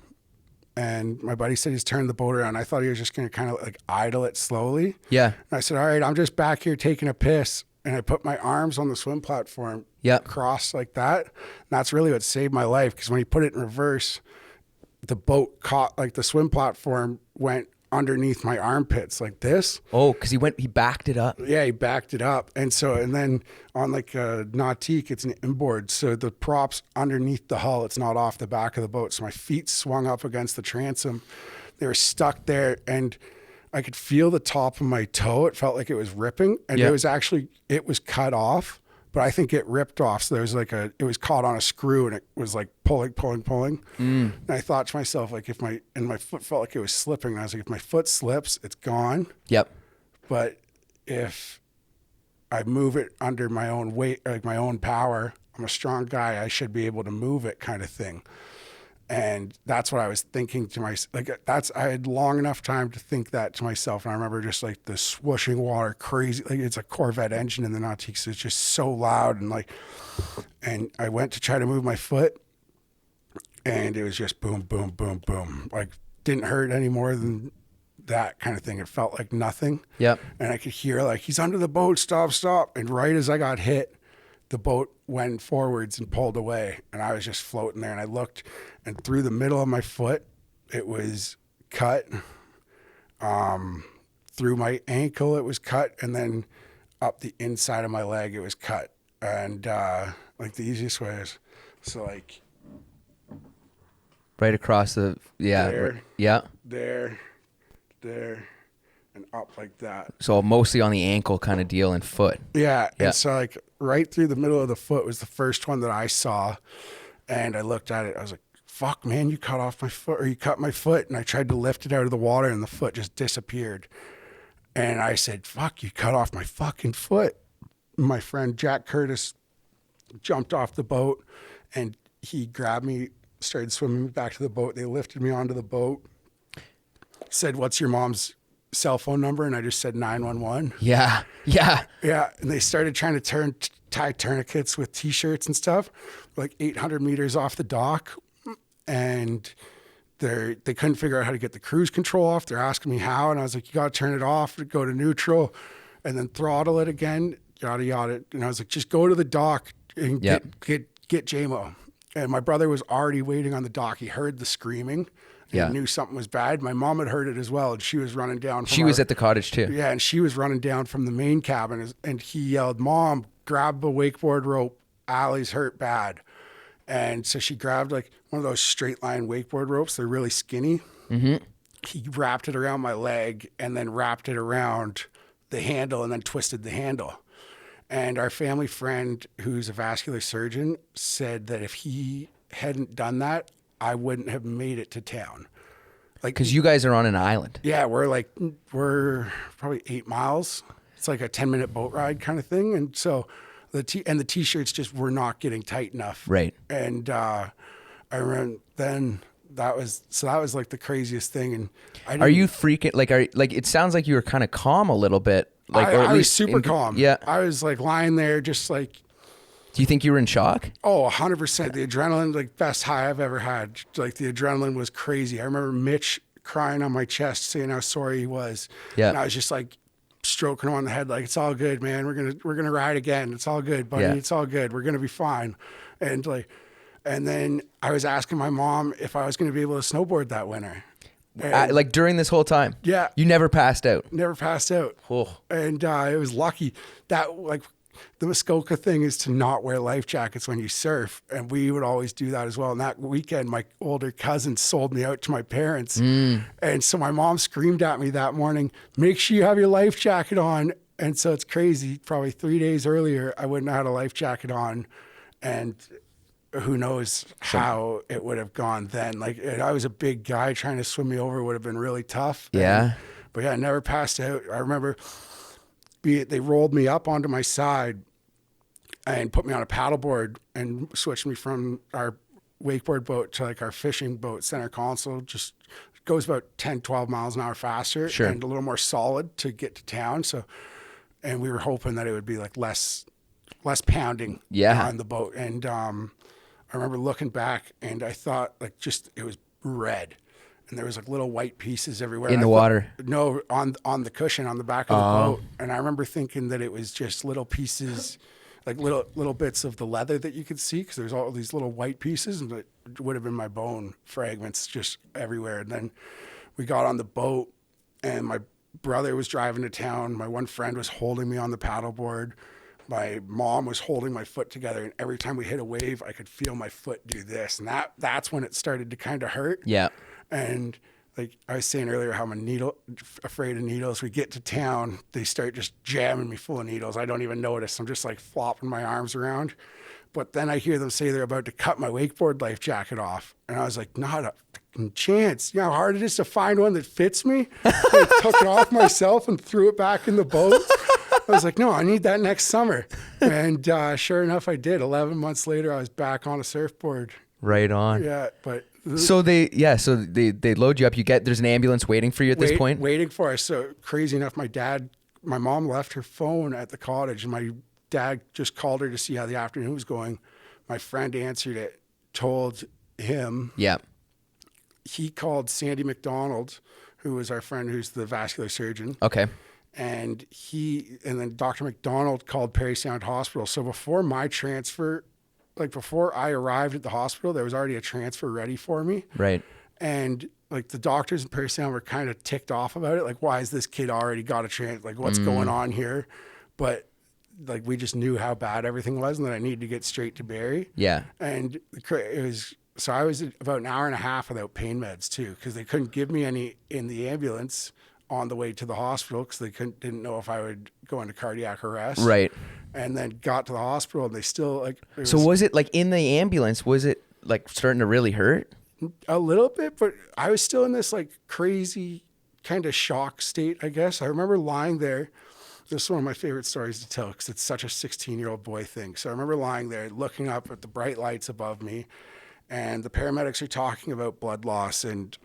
And my buddy said he's turned the boat around. I thought he was just going to kind of like idle it slowly. Yeah. And I said, all right, I'm just back here taking a piss. And I put my arms on the swim platform, crossed like that. And that's really what saved my life, because when he put it in reverse, the boat caught, like the swim platform went underneath my armpits like this. Oh, because he backed it up. Yeah, he backed it up. And then on like a nautique, it's an inboard. So the prop's underneath the hull. It's not off the back of the boat. So my feet swung up against the transom. They were stuck there, and I could feel the top of my toe. It felt like it was ripping, and it was cut off, but I think it ripped off. So there was like it was caught on a screw, and it was like pulling. And I thought to myself, like, my foot felt like it was slipping. And I was like, if my foot slips, it's gone. Yep. But if I move it under my own weight, like my own power, I'm a strong guy, I should be able to move it, kind of thing. And that's what I was thinking to myself. Like I had long enough time to think that to myself. And I remember just like the swooshing water, crazy, like it's a Corvette engine in the nautique. So it's just so loud. And I went to try to move my foot, and it was just boom, boom, boom, boom. Like didn't hurt any more than that kind of thing. It felt like nothing. Yep. And I could hear like, he's under the boat, stop. And right as I got hit, the boat went forwards and pulled away, and I was just floating there. And I looked, and through the middle of my foot, it was cut. Through my ankle, it was cut, and then up the inside of my leg, it was cut. And like the easiest way is, so like right across the there, and up like that. So mostly on the ankle kind of deal and foot. Yeah. And so like right through the middle of the foot was the first one that I saw, and I looked at it. I was like, fuck, man, you cut off my foot, or you cut my foot. And I tried to lift it out of the water and the foot just disappeared. And I said, fuck, you cut off my fucking foot. My friend Jack Curtis jumped off the boat and he grabbed me, started swimming me back to the boat. They lifted me onto the boat, said, what's your mom's cell phone number? And I just said 911. Yeah. And they started trying to tie tourniquets with t-shirts and stuff, like 800 meters off the dock. And they couldn't figure out how to get the cruise control off. They're asking me how. And I was like, you got to turn it off, go to neutral, and then throttle it again, yada, yada. And I was like, just go to the dock and get JMO. And my brother was already waiting on the dock. He heard the screaming. He knew something was bad. My mom had heard it as well, and she was running down. She was at the cottage too. Yeah, and she was running down from the main cabin, and he yelled, Mom, grab a wakeboard rope. Allie's hurt bad. And so she grabbed like one of those straight line wakeboard ropes. They're really skinny. Mm-hmm. He wrapped it around my leg and then wrapped it around the handle and then twisted the handle. And our family friend, who's a vascular surgeon, said that if he hadn't done that, I wouldn't have made it to town. Like, because you guys are on an island. Yeah, we're probably 8 miles. It's like a 10-minute boat ride kind of thing. And so the t-shirts just were not getting tight enough. Right. And I remember then that was like the craziest thing. And are you freaking like it sounds like you were kind of calm a little bit. Like, or at I least was super calm. Yeah. I was like lying there just like. Do you think you were in shock? Oh, 100%. The adrenaline, like best high I've ever had. Like the adrenaline was crazy. I remember Mitch crying on my chest saying how sorry he was. Yeah. And I was just like stroking him on the head like, it's all good, man. We're gonna ride again. It's all good, buddy. Yeah. It's all good. We're gonna be fine. And then I was asking my mom if I was gonna be able to snowboard that winter. Like during this whole time? Yeah. You never passed out? Never passed out. Oh. And it was lucky that like the Muskoka thing is to not wear life jackets when you surf. And we would always do that as well. And that weekend, my older cousin sold me out to my parents. And so my mom screamed at me that morning, make sure you have your life jacket on. And so it's crazy. Probably 3 days earlier, I wouldn't have had a life jacket on. And who knows how it would have gone then. Like I was a big guy, trying to swim me over would have been really tough. Yeah. But yeah, I never passed out. I remember they rolled me up onto my side and put me on a paddleboard and switched me from our wakeboard boat to like our fishing boat, center console. Just goes about 10, 12 miles an hour faster. Sure. And a little more solid to get to town. So, and we were hoping that it would be like less pounding on the boat. And I remember looking back and I thought like just it was red. And there was like little white pieces everywhere. In the water? No, on the cushion on the back of the boat. And I remember thinking that it was just little pieces, like little bits of the leather that you could see, because there's all these little white pieces, and it would have been my bone fragments just everywhere. And then we got on the boat, and my brother was driving to town. My one friend was holding me on the paddleboard. My mom was holding my foot together, and every time we hit a wave, I could feel my foot do this. And that's when it started to kind of hurt. Yeah. And like I was saying earlier, how I'm afraid of needles. We get to town, they start just jamming me full of needles. I don't even notice. I'm just like flopping my arms around. But then I hear them say they're about to cut my wakeboard life jacket off. And I was like, not a fucking chance. You know how hard it is to find one that fits me? I took it off myself and threw it back in the boat. I was like, no, I need that next summer. And sure enough, I did. 11 months later, I was back on a surfboard. Right on. Yeah, but... So they load you up. There's an ambulance waiting for you at this point? Waiting for us. So crazy enough, my mom left her phone at the cottage, and my dad just called her to see how the afternoon was going. My friend answered it, told him. Yeah. He called Sandy McDonald, who was our friend who's the vascular surgeon. Okay. And then Dr. McDonald called Parry Sound Hospital. So before my transfer, like before I arrived at the hospital, there was already a transfer ready for me. Right. And like the doctors in Parry Sound were kind of ticked off about it. Like, why is this kid already got a transfer? Like, what's going on here? But like, we just knew how bad everything was and that I needed to get straight to Barrie. Yeah. And so I was about an hour and a half without pain meds too, because they couldn't give me any in the ambulance on the way to the hospital, because they didn't know if I would go into cardiac arrest. Right. And then got to the hospital and they still like... So was it like in the ambulance, was it like starting to really hurt? A little bit, but I was still in this like crazy kind of shock state, I guess. I remember lying there. This is one of my favorite stories to tell because it's such a 16-year-old boy thing. So I remember lying there looking up at the bright lights above me, and the paramedics are talking about blood loss and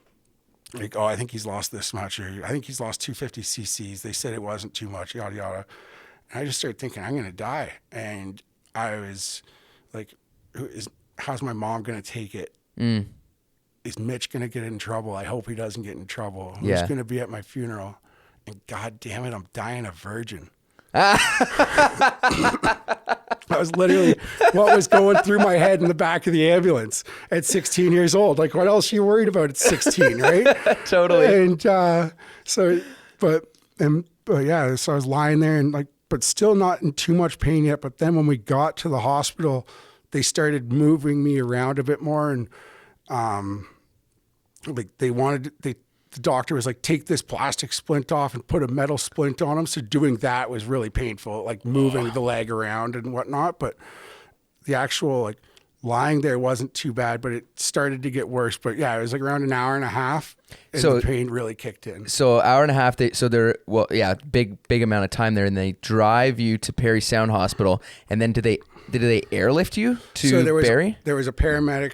like, oh, I think he's lost this much, or I think he's lost 250 cc's. They said it wasn't too much, yada, yada. And I just started thinking, I'm going to die. And I was like, how's my mom going to take it? Is Mitch going to get in trouble? I hope he doesn't get in trouble. Who's going to be at my funeral? And God damn it, I'm dying a virgin. That was literally what was going through my head in the back of the ambulance at 16 years old. Like, what else are you worried about at 16, right? Totally. And so I was lying there and like, but still not in too much pain yet. But then when we got to the hospital, they started moving me around a bit more, and the doctor was like, take this plastic splint off and put a metal splint on him. So doing that was really painful, like moving the leg around and whatnot. But the actual like lying there wasn't too bad, but it started to get worse. But yeah, it was like around an hour and a half, and the pain really kicked in. So hour and a half, big amount of time there, and they drive you to Parry Sound Hospital. And then did they airlift you to Barrie? There was a paramedic,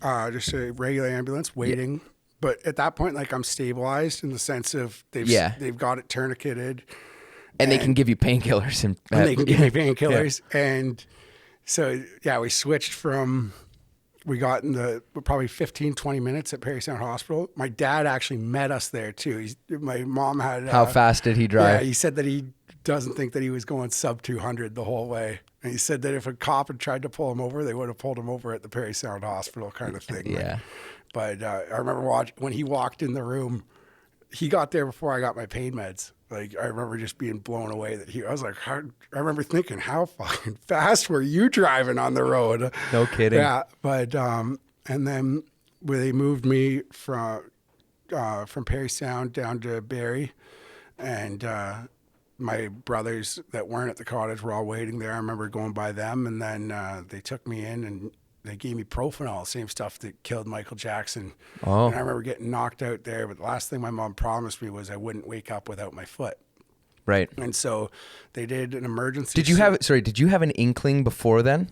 just a regular ambulance waiting. Yeah. But at that point, like I'm stabilized in the sense of they've got it tourniqueted. And they can give you painkillers. And they can give me painkillers. Yeah. And so, we switched we got in the probably 15, 20 minutes at Parry Sound Hospital. My dad actually met us there too. My mom had... How fast did he drive? Yeah, he said that he doesn't think that he was going sub 200 the whole way. And he said that if a cop had tried to pull him over, they would have pulled him over at the Parry Sound Hospital kind of thing. Yeah. But I remember when he walked in the room, he got there before I got my pain meds. Like, I remember just being blown away I was like, I remember thinking, how fucking fast were you driving on the road? No kidding. Yeah. But, and then they moved me from Parry Sound down to Barrie, and my brothers that weren't at the cottage were all waiting there. I remember going by them, and then they took me in and they gave me Propanol, same stuff that killed Michael Jackson. Oh. And I remember getting knocked out there, but the last thing my mom promised me was I wouldn't wake up without my foot. Right. And so they did an emergency. Did you have an inkling before then?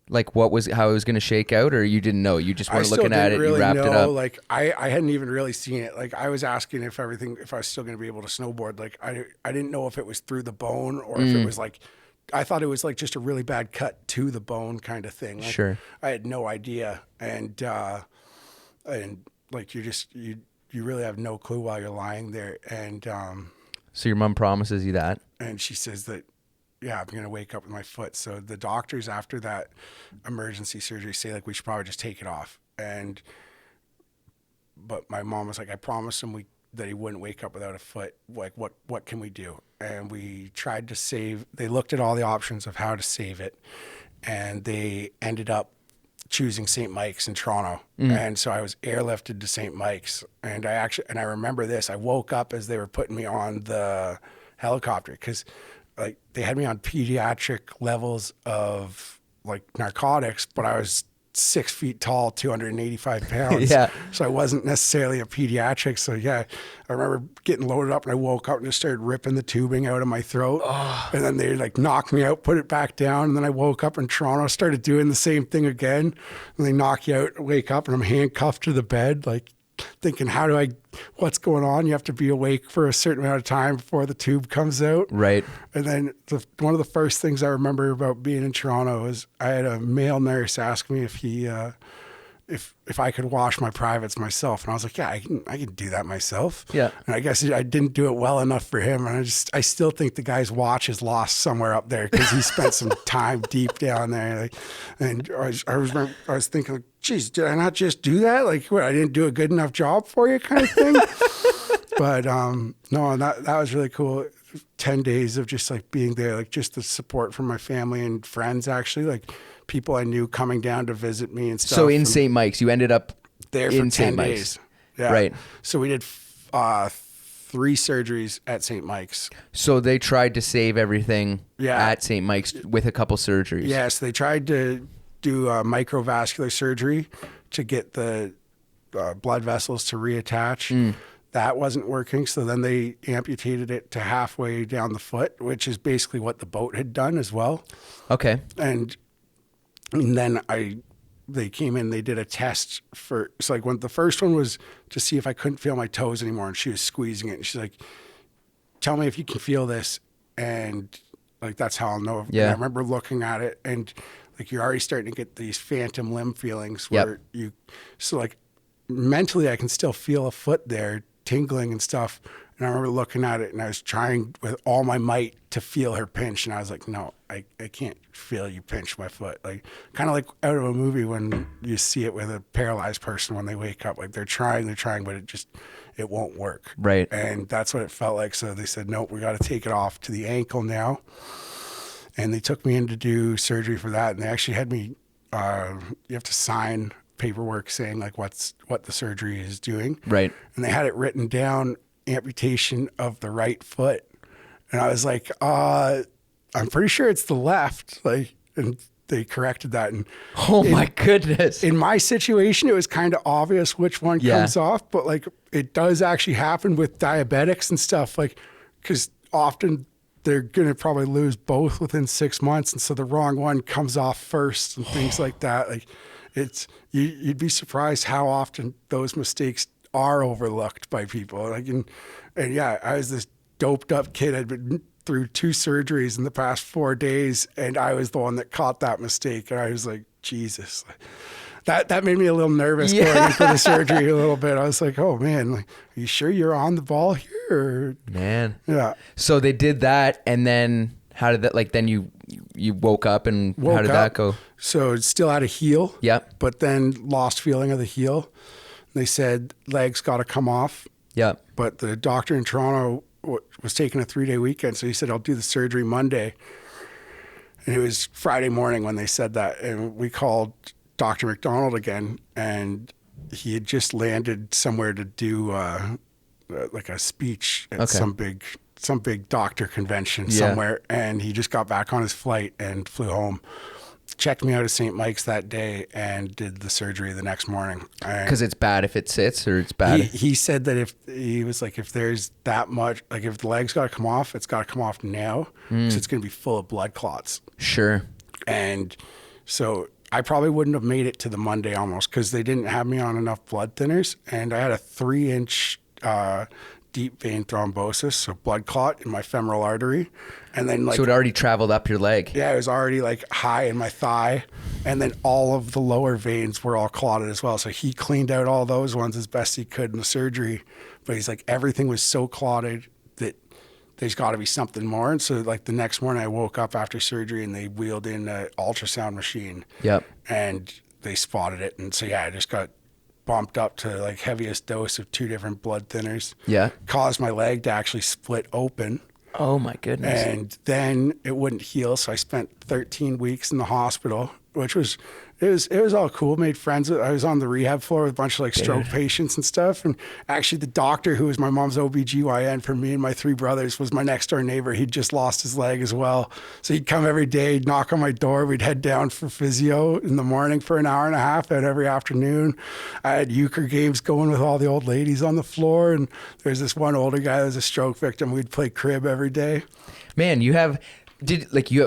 Like how it was going to shake out, or you didn't know? You just weren't looking at it, you wrapped it up? Like I hadn't even really seen it. Like I was asking if I was still going to be able to snowboard. Like I didn't know if it was through the bone or if it was like, I thought it was like just a really bad cut to the bone kind of thing. Like, sure. I had no idea. And like you really have no clue while you're lying there. And, so your mom promises you that? And she says that, I'm going to wake up with my foot. So the doctors after that emergency surgery say like, we should probably just take it off. But my mom was like, I promised him that he wouldn't wake up without a foot. Like, what can we do? And we tried to they looked at all the options of how to save it, and they ended up choosing St. Mike's in Toronto. And so I was airlifted to St. Mike's, and I remember this, I woke up as they were putting me on the helicopter, because like they had me on pediatric levels of like narcotics, but I was 6 feet tall, 285 pounds. Yeah. So I wasn't necessarily a pediatric. So I remember getting loaded up, and I woke up and just started ripping the tubing out of my throat. Oh. And then they like knocked me out, put it back down. And then I woke up in Toronto, started doing the same thing again. And they knock you out, wake up, and I'm handcuffed to the bed, like thinking, what's going on? You have to be awake for a certain amount of time before the tube comes out. Right. And then one of the first things I remember about being in Toronto is I had a male nurse ask me if I could wash my privates myself. And I was like, yeah, I can do that myself. Yeah. And I guess I didn't do it well enough for him. And I still think the guy's watch is lost somewhere up there, because he spent some time deep down there. Like, and I was thinking, like, geez, did I not just do that? Like, what, I didn't do a good enough job for you, kind of thing. But no, that was really cool. 10 days of just like being there, like just the support from my family and friends, actually, like people I knew coming down to visit me and stuff. So in St. Mike's, you ended up there for 10 days. Yeah. Right. So we did 3 surgeries at St. Mike's. So they tried to save everything at St. Mike's with a couple surgeries. Yes, they tried to do microvascular surgery to get the blood vessels to reattach. That wasn't working. So then they amputated it to halfway down the foot, which is basically what the boat had done as well. Okay. And then they came in, they did a test for, it's like when the first one was to see if I couldn't feel my toes anymore, and she was squeezing it, and she's like, tell me if you can feel this. And like, that's how I'll know. Yeah. And I remember looking at it, and like, you're already starting to get these phantom limb feelings where so like mentally I can still feel a foot there tingling and stuff. And I remember looking at it, and I was trying with all my might to feel her pinch. And I was like, no, I can't feel you pinch my foot. Like, kind of like out of a movie when you see it with a paralyzed person when they wake up. Like, they're trying, but it won't work. Right. And that's what it felt like. So they said, no, we got to take it off to the ankle now. And they took me in to do surgery for that. And they actually had me, you have to sign paperwork saying like what the surgery is doing. Right. And they had it written down, amputation of the right foot. And I was like, I'm pretty sure it's the left. Like, and they corrected that. And my goodness. In my situation, it was kind of obvious which one comes off, but like, it does actually happen with diabetics and stuff. Like, because often they're going to probably lose both within 6 months. And so the wrong one comes off first and things like that. Like, you'd be surprised how often those mistakes are overlooked by people. Like, and yeah, I was this doped up kid. I'd been through 2 surgeries in the past 4 days, and I was the one that caught that mistake. And I was like, Jesus, that made me a little nervous going into the surgery a little bit. I was like, oh man, like, are you sure you're on the ball here? Or? Man. Yeah. So they did that, and then how did that, like, then you woke up, and how did that go? So it still had a heel. Yep. But then lost feeling of the heel. They said legs got to come off. Yep. But the doctor in Toronto was taking a 3-day weekend, so he said, I'll do the surgery Monday. And it was Friday morning when they said that, and we called Dr. McDonald again, and he had just landed somewhere to do like a speech at some big doctor convention somewhere, and he just got back on his flight and flew home. Checked me out of St. Mike's that day and did the surgery the next morning. Because it's bad if it sits, or it's bad? He said that if there's that much, like if the leg's got to come off, it's got to come off now, because it's going to be full of blood clots. Sure. And so I probably wouldn't have made it to the Monday almost, because they didn't have me on enough blood thinners, and I had a 3-inch deep vein thrombosis, so blood clot in my femoral artery. And then, like, so it already traveled up your leg. Yeah, it was already like high in my thigh, and then all of the lower veins were all clotted as well. So he cleaned out all those ones as best he could in the surgery, but he's like, everything was so clotted that there's got to be something more. And so like the next morning I woke up after surgery, and they wheeled in an ultrasound machine. Yep. And they spotted it, and so yeah, I just got bumped up to like heaviest dose of 2 different blood thinners. Yeah. Caused my leg to actually split open. Oh my goodness. And then it wouldn't heal, so I spent 13 weeks in the hospital, which was it was all cool. Made friends. I was on the rehab floor with a bunch of like stroke patients and stuff. And actually the doctor who was my mom's OBGYN for me and my 3 brothers was my next door neighbor. He'd just lost his leg as well. So he'd come every day, he'd knock on my door. We'd head down for physio in the morning for an hour and a half, and every afternoon I had euchre games going with all the old ladies on the floor. And there's this one older guy that was a stroke victim. We'd play crib every day. Man, you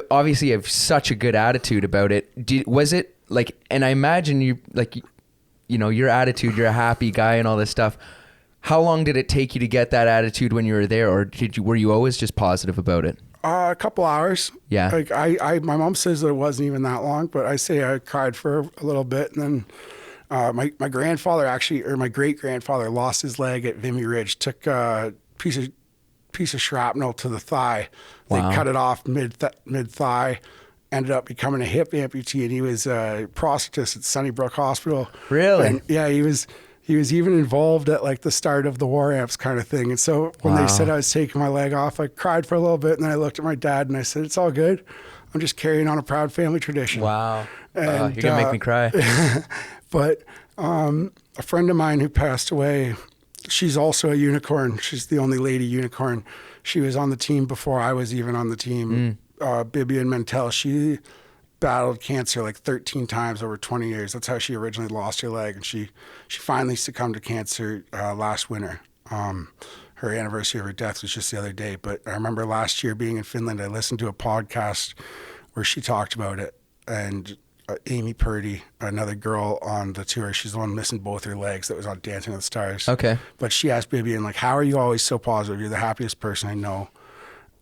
obviously have such a good attitude about it. Was it like, and I imagine you, like, you know, your attitude, you're a happy guy and all this stuff. How long did it take you to get that attitude when you were there, or were you always just positive about it? A couple hours. Yeah. Like my mom says that it wasn't even that long, but I say I cried for a little bit, and then my grandfather my great grandfather lost his leg at Vimy Ridge. Took a piece of shrapnel to the thigh. They cut it off mid thigh. Ended up becoming a hip amputee, and he was a prosthetist at Sunnybrook Hospital. Really? And yeah, he was even involved at like the start of the war amps kind of thing. And so when they said I was taking my leg off, I cried for a little bit, and then I looked at my dad and I said, "It's all good. I'm just carrying on a proud family tradition." Wow. And, you're gonna make me cry. But a friend of mine who passed away, she's also a unicorn. She's the only lady unicorn. She was on the team before I was even on the team. Bibian Mentel, she battled cancer like 13 times over 20 years. That's how she originally lost her leg. And she finally succumbed to cancer last winter. Her anniversary of her death was just the other day. But I remember last year being in Finland, I listened to a podcast where she talked about it. And Amy Purdy, another girl on the tour, she's the one missing both her legs that was on Dancing with the Stars. Okay. But she asked Bibian, like, how are you always so positive? You're the happiest person I know.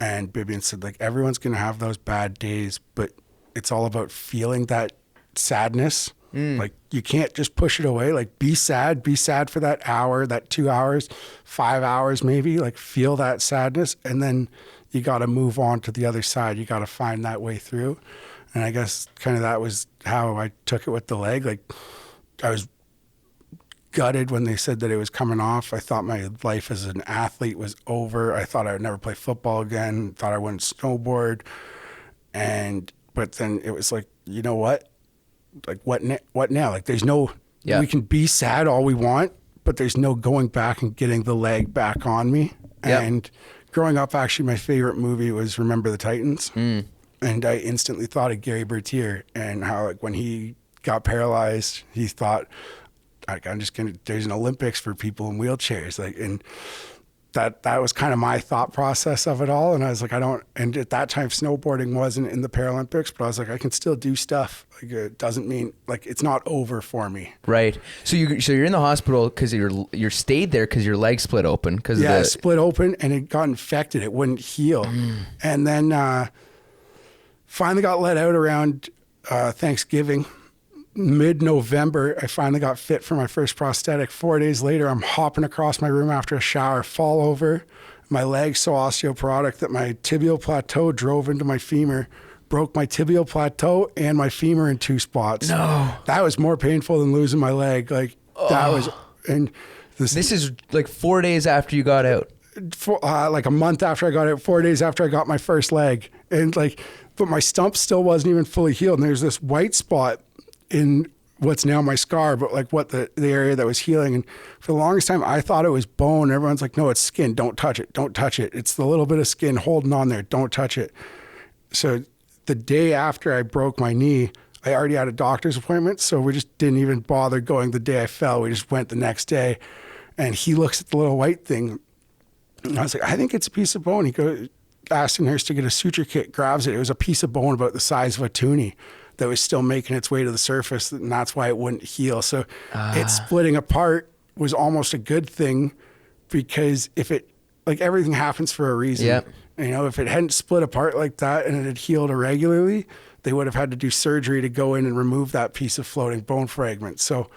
And Bibian said, like, everyone's going to have those bad days, but it's all about feeling that sadness. Like, you can't just push it away. Like, be sad for that hour, that 2 hours, 5 hours maybe. Like, feel that sadness. And then you got to move on to the other side. You got to find that way through. And I guess kind of that was how I took it with the leg. Like, I was gutted when they said that it was coming off. I thought my life as an athlete was over. I thought I would never play football again. Thought I wouldn't snowboard. But then it was like, you know what? Like, what now? Like, there's no, we can be sad all we want, but there's no going back and getting the leg back on me. Yep. And growing up, actually, my favorite movie was Remember the Titans. And I instantly thought of Gary Bertier and how, like, when he got paralyzed, he thought, like, there's an Olympics for people in wheelchairs. Like, and that was kind of my thought process of it all. And I was like, and at that time, snowboarding wasn't in the Paralympics, but I was like, I can still do stuff. Like, it doesn't mean, like, it's not over for me. Right. So you're in the hospital because you're stayed there because your leg split open. It split open and it got infected. It wouldn't heal. And then finally got let out around Thanksgiving. Mid-November, I finally got fit for my first prosthetic. 4 days later, I'm hopping across my room after a shower, fall over. My leg's so osteoporotic that my tibial plateau drove into my femur, broke my tibial plateau and my femur in 2 spots. No. That was more painful than losing my leg. Like, that was, and this is like 4 days after you got out. Like a month after I got out, 4 days after I got my first leg. And like, but my stump still wasn't even fully healed. And there's this white spot in what's now my scar, but like what the area that was healing. And for the longest time, I thought it was bone. Everyone's like, no, it's skin. Don't touch it. Don't touch it. It's the little bit of skin holding on there. Don't touch it. So the day after I broke my knee, I already had a doctor's appointment. So we just didn't even bother going the day I fell. We just went the next day. And he looks at the little white thing. And I was like, I think it's a piece of bone. He goes, asked the nurse to get a suture kit, grabs it. It was a piece of bone about the size of a toonie that was still making its way to the surface, and that's why it wouldn't heal. So it splitting apart was almost a good thing, because if it, like, everything happens for a reason. Yep. You know, if it hadn't split apart like that and it had healed irregularly, they would have had to do surgery to go in and remove that piece of floating bone fragment. So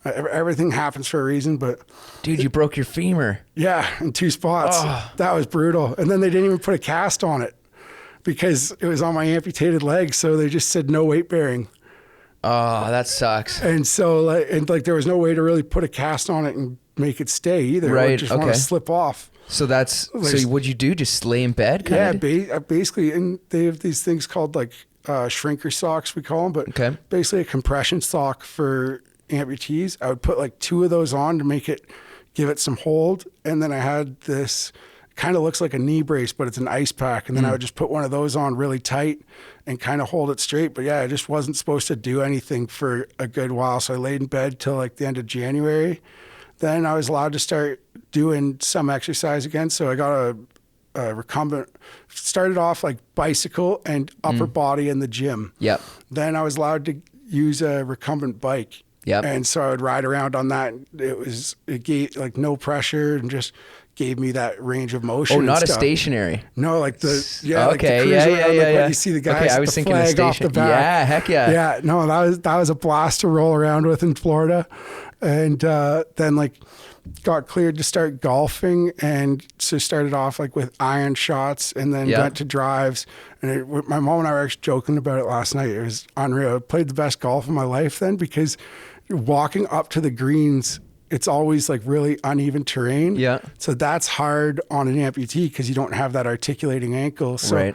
everything happens for a reason. But dude, you broke your femur. Yeah, in 2 spots. That was brutal. And then they didn't even put a cast on it, because it was on my amputated leg. So they just said no weight bearing. Oh, that sucks. And so there was no way to really put a cast on it and make it stay either. Right. It would just want to slip off. So so what'd you do? Just lay in bed? Basically. And they have these things called like shrinker socks, we call them, but basically a compression sock for amputees. I would put like 2 of those on to give it some hold. And then I had this, kind of looks like a knee brace, but it's an ice pack. And then I would just put one of those on really tight and kind of hold it straight. But yeah, I just wasn't supposed to do anything for a good while. So I laid in bed till like the end of January. Then I was allowed to start doing some exercise again. So I got a recumbent, started off like bicycle and upper body in the gym. Yep. Then I was allowed to use a recumbent bike. Yep. And so I would ride around on that. It gave like no pressure and just gave me that range of motion. Oh, not a stationary. No, like the okay, yeah. You see the guys. Okay, I was thinking the flag off the station. back. Yeah, heck yeah. Yeah, no, that was a blast to roll around with in Florida, and then like got cleared to start golfing, and so started off like with iron shots, and then went to drives. And my mom and I were actually joking about it last night. It was unreal. I played the best golf of my life then, because walking up to the greens, it's always like really uneven terrain. Yeah. So that's hard on an amputee because you don't have that articulating ankle. So,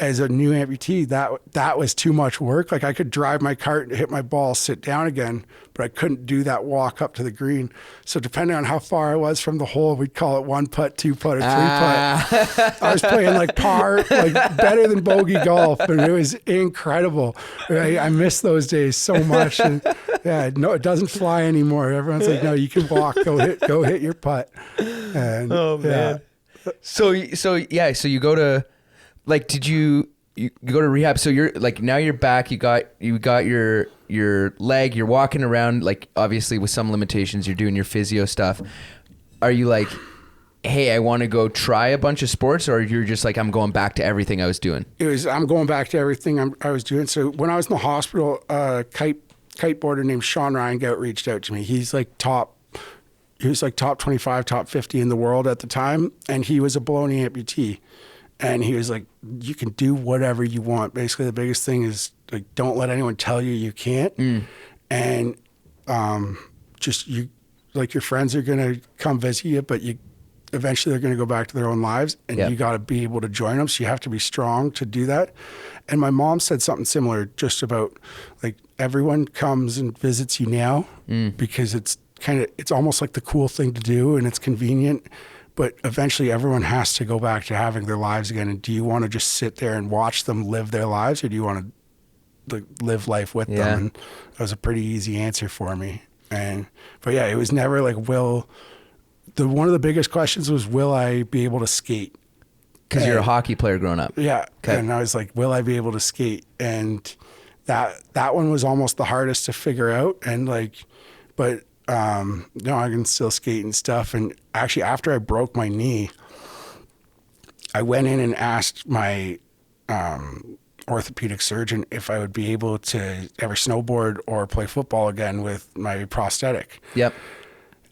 as a new amputee, that was too much work. Like I could drive my cart, hit my ball, sit down again, but I couldn't do that walk up to the green. So depending on how far I was from the hole, we'd call it 1 putt, 2 putt, or 3 putt. I was playing like par, like better than bogey golf, and it was incredible. I miss those days so much. And yeah, no, it doesn't fly anymore. Everyone's like, no, you can walk, go hit your putt. And, oh man. Yeah. So you go to, like, did you go to rehab? So you're like, now you're back, you got your leg, you're walking around, like obviously with some limitations, you're doing your physio stuff. Are you like, hey, I want to go try a bunch of sports, or you're just like, I'm going back to everything I was doing? I'm going back to everything I was doing. So when I was in the hospital, kiteboarder named Sean Reingout reached out to me. He was like top 25, top 50 in the world at the time. And he was a baloney amputee. And he was like, you can do whatever you want. Basically, the biggest thing is like, don't let anyone tell you can't. And just you, like your friends are going to come visit you, but eventually they're going to go back to their own lives, and you got to be able to join them. So you have to be strong to do that. And my mom said something similar, just about like everyone comes and visits you now because it's almost like the cool thing to do, and it's convenient. But eventually everyone has to go back to having their lives again. And do you want to just sit there and watch them live their lives, or do you want to like, live life with them? And that was a pretty easy answer for me. But yeah, it was never like, one of the biggest questions was, will I be able to skate? Because you're a hockey player growing up. Yeah. Okay. And I was like, will I be able to skate? And that one was almost the hardest to figure out. And like, but no, I can still skate and stuff. And actually, after I broke my knee, I went in and asked my orthopedic surgeon if I would be able to ever snowboard or play football again with my prosthetic. Yep.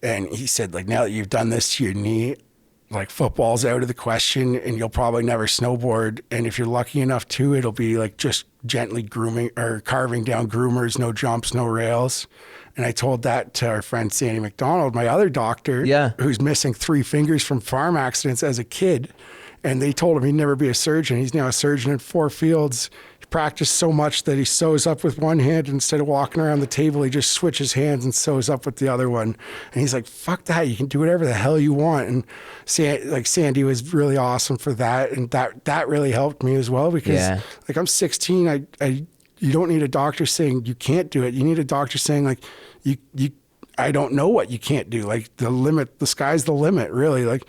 And he said, like, now that you've done this to your knee, like football's out of the question, and you'll probably never snowboard. And if you're lucky enough to, it'll be like just gently grooming or carving down groomers, no jumps, no rails. And I told that to our friend Sandy McDonald, my other doctor, who's missing 3 fingers from farm accidents as a kid. And they told him he'd never be a surgeon. He's now a surgeon in 4 fields. He practiced so much that he sews up with one hand. Instead of walking around the table, he just switches hands and sews up with the other one. And he's like, fuck that. You can do whatever the hell you want. And Sandy was really awesome for that. And that really helped me as well, because like I'm 16. You don't need a doctor saying you can't do it. You need a doctor saying like, I don't know what you can't do. Like the sky's the limit, really. Like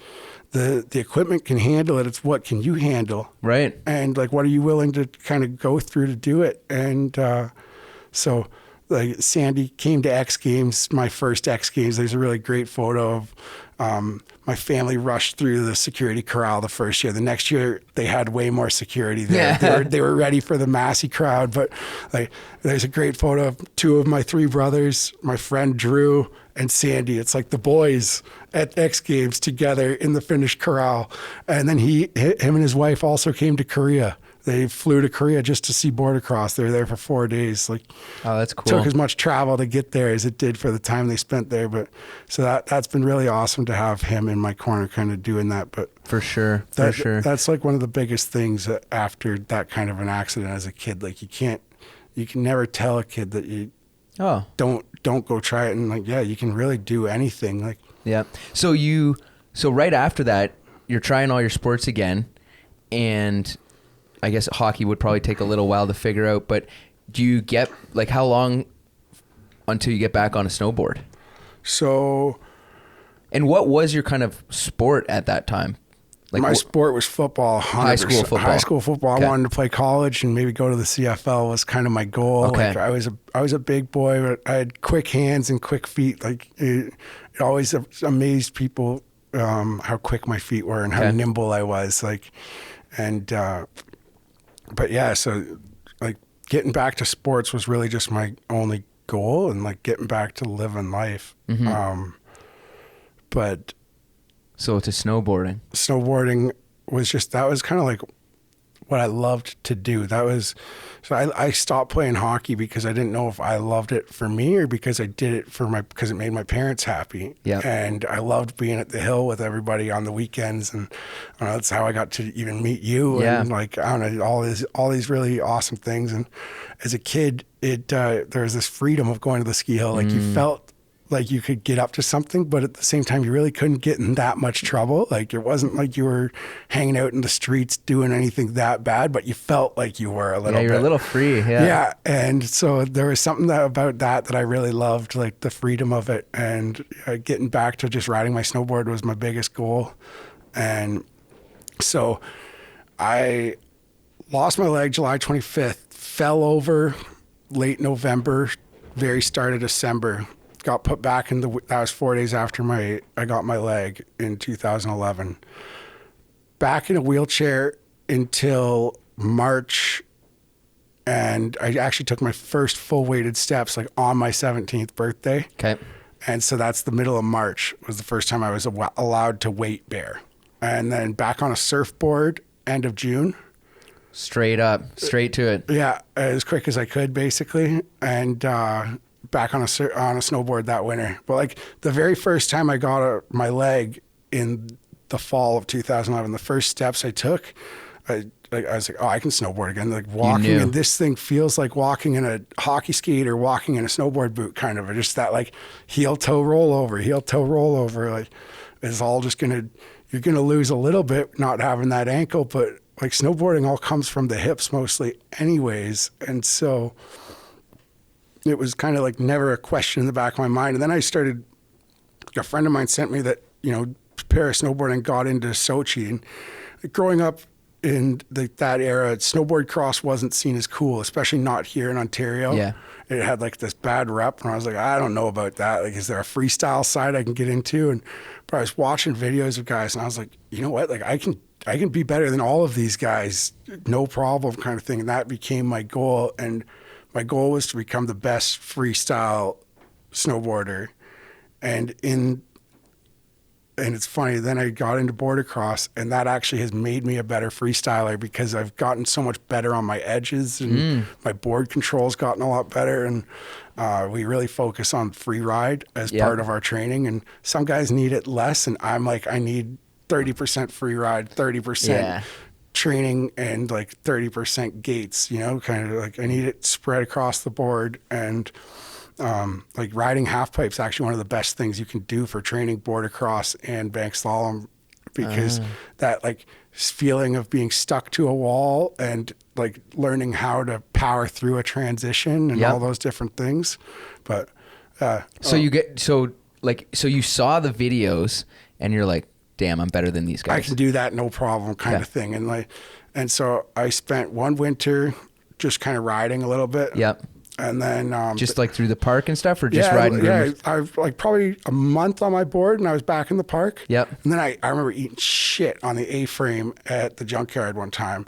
the equipment can handle it. It's what can you handle? Right. And like, what are you willing to kind of go through to do it? And so like Sandy came to X Games, my first X Games. There's a really great photo of my family rushed through the security corral the first year. The next year they had way more security there. They were ready for the Massey crowd. But like, there's a great photo of 2 of my 3 brothers, my friend Drew and Sandy. It's like the boys at X Games together in the finished corral. And then him and his wife also came to Korea. They flew to Korea just to see Boardercross. They were there for 4 days. Like, oh, that's cool. Took as much travel to get there as it did for the time they spent there. But so that's been really awesome to have him in my corner, kind of doing that. But for sure, that's like one of the biggest things after that kind of an accident as a kid. Like you can never tell a kid that you don't go try it, and like you can really do anything. Like So right after that, you're trying all your sports again, and I guess hockey would probably take a little while to figure out, but do you get, like, how long until you get back on a snowboard? And what was your kind of sport at that time? Like my sport was football. 100%. High school football. High school football. Okay. I wanted to play college and maybe go to the CFL was kind of my goal. Okay. Like I was a big boy, but I had quick hands and quick feet. Like it always amazed people how quick my feet were and how nimble I was. Like, and but yeah, so like getting back to sports was really just my only goal, and like getting back to living life. Mm-hmm. But so to snowboarding. Snowboarding was just, that was kind of like what I loved to do. So I stopped playing hockey because I didn't know if I loved it for me or because I did it because it made my parents happy. Yeah. And I loved being at the hill with everybody on the weekends, and that's how I got to even meet you. Yeah. And like, I don't know, all these really awesome things. And as a kid, there was this freedom of going to the ski hill. Like you felt like you could get up to something, but at the same time, you really couldn't get in that much trouble. Like it wasn't like you were hanging out in the streets doing anything that bad, but you felt like you were a little bit. Yeah, you're a little free. Yeah. Yeah. And so there was something about that I really loved, like the freedom of it. And getting back to just riding my snowboard was my biggest goal. And so I lost my leg July 25th, fell over late November, very start of December. Got put back that was 4 days after I got my leg in 2011. Back in a wheelchair until March, and I actually took my first full weighted steps like on my 17th birthday. Okay. And so that's the middle of March was the first time I was allowed to weight bear. And then back on a surfboard end of June. Straight to it. Yeah, as quick as I could basically. And back on a snowboard that winter. But like the very first time I got my leg in the fall of 2011, the first steps I took, I was like, oh, I can snowboard again. Like walking in this thing feels like walking in a hockey skate or walking in a snowboard boot kind of. Just that like heel toe roll over. Like it's all just you're gonna lose a little bit not having that ankle, but like snowboarding all comes from the hips mostly anyways. And so it was kind of like never a question in the back of my mind. And then a friend of mine sent me that, Paris snowboarding got into Sochi. And growing up in that era, snowboard cross wasn't seen as cool, especially not here in Ontario. Yeah. It had like this bad rep. And I was like, I don't know about that. Like, is there a freestyle side I can get into? But I was watching videos of guys and I was like, you know what? Like I can be better than all of these guys. No problem kind of thing. And that became my goal. And my goal was to become the best freestyle snowboarder. And it's funny, then I got into Boardercross, and that actually has made me a better freestyler because I've gotten so much better on my edges, and my board control's gotten a lot better. And we really focus on free ride as part of our training. And some guys need it less, and I'm like, I need 30% free ride, 30% training, and like 30% gates, kind of like I need it spread across the board. And like riding half pipe's actually one of the best things you can do for training Boardercross and bank slalom, because that like feeling of being stuck to a wall and like learning how to power through a transition and all those different things. But so you saw the videos and you're like, damn, I'm better than these guys. I can do that, no problem kind of thing. And so I spent one winter just kind of riding a little bit. Yep. And then just like through the park and stuff, or just riding? Yeah, I've like probably a month on my board and I was back in the park. Yep. And then I remember eating shit on the A-frame at the junkyard one time.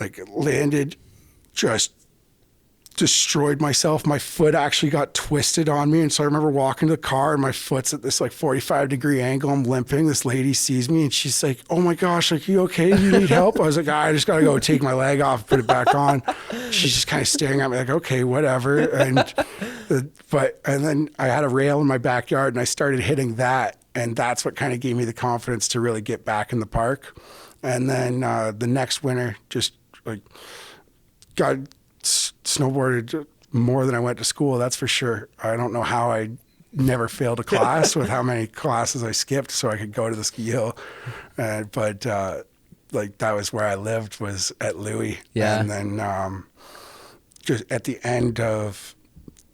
Like landed, just destroyed myself. My foot actually got twisted on me. And so I remember walking to the car and my foot's at this like 45-degree angle. I'm limping. This lady sees me and she's like, oh my gosh, like, you okay? Do you need help? I was like, I just got to go take my leg off, put it back on. She's just kind of staring at me like, okay, whatever. And then I had a rail in my backyard and I started hitting that. And that's what kind of gave me the confidence to really get back in the park. And then the next winter, just like got snowboarded more than I went to school, that's for sure. I don't know how I never failed a class with how many classes I skipped so I could go to the ski hill. But like that was where I lived, was at Louis. Yeah. And then just at the end of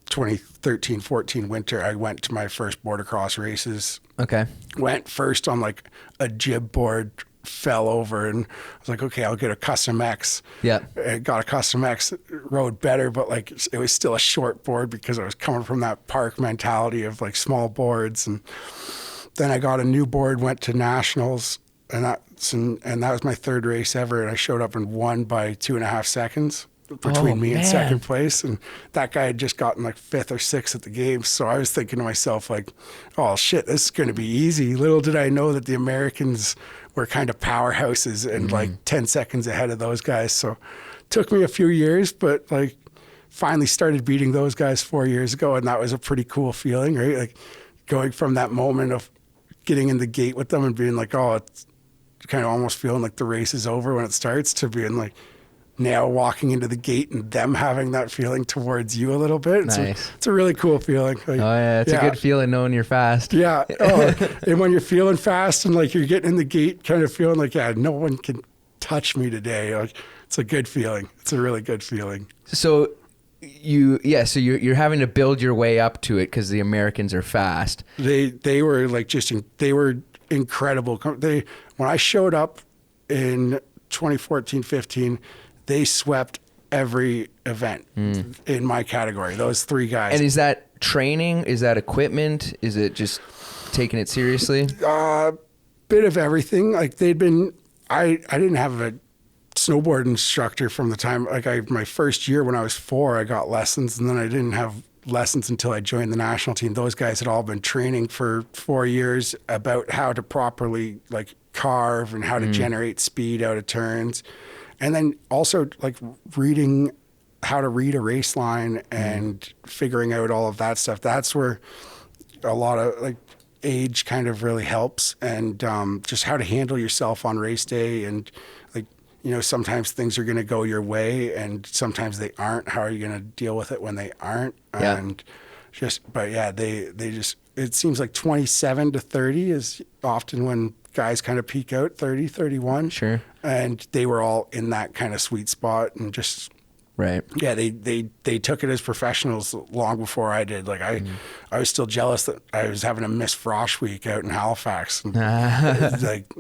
2013-14 winter, I went to my first Boardercross races. Okay. Went first on like a jib board, fell over, and I was like, okay, I'll get a Custom X. Yeah. I got a Custom X, rode better, but like it was still a short board because I was coming from that park mentality of like small boards. And then I got a new board, went to nationals, and that was my third race ever, and I showed up and won by 2.5 seconds. between me and second place. And that guy had just gotten like 5th or 6th at the games. So I was thinking to myself, like, oh shit, this is going to be easy. Little did I know that the Americans were kind of powerhouses and like 10 seconds ahead of those guys. So it took me a few years, but like finally started beating those guys 4 years ago. And that was a pretty cool feeling, right? Like going from that moment of getting in the gate with them and being like, oh, it's kind of almost feeling like the race is over when it starts, to being like now walking into the gate and them having that feeling towards you a little bit. Nice. It's a really cool feeling. Like, it's a good feeling knowing you're fast. Yeah. Oh, and when you're feeling fast and like you're getting in the gate, kind of feeling like, no one can touch me today. Like, it's a good feeling. It's a really good feeling. So you're having to build your way up to it because the Americans are fast. They were like they were incredible. When I showed up in 2014-15, they swept every event in my category, those 3 guys. And is that training? Is that equipment? Is it just taking it seriously? Bit of everything. Like I didn't have a snowboard instructor from the time, like my first year when I was 4, I got lessons, and then I didn't have lessons until I joined the national team. Those guys had all been training for 4 years about how to properly like carve and how to generate speed out of turns. And then also like reading how to read a race line and figuring out all of that stuff. That's where a lot of like age kind of really helps, and just how to handle yourself on race day. And like, you know, sometimes things are going to go your way and sometimes they aren't. How are you going to deal with it when they aren't? Yeah. And they just, it seems like 27 to 30 is often when guys kind of peak out, 30, 31. Sure. And they were all in that kind of sweet spot, and just, right. Yeah. They took it as professionals long before I did. Like I was still jealous that I was having a Miss Frosh week out in Halifax, and like,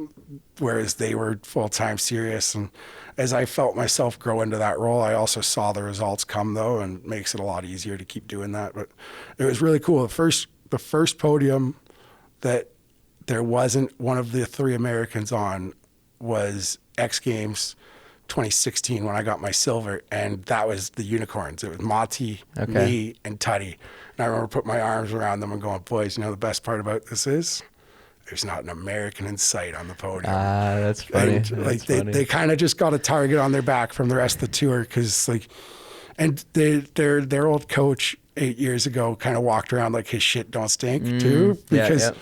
whereas they were full-time serious. And as I felt myself grow into that role, I also saw the results come though, and makes it a lot easier to keep doing that. But it was really cool. The first podium that there wasn't one of the 3 Americans on was X Games 2016 when I got my silver, and that was the unicorns. It was Mati, me, and Tutty. And I remember putting my arms around them and going, boys, you know the best part about this is there's not an American in sight on the podium. That's funny. And like they kind of just got a target on their back from the rest of the tour, because like, and their old coach 8 years ago kind of walked around like his shit don't stink too, because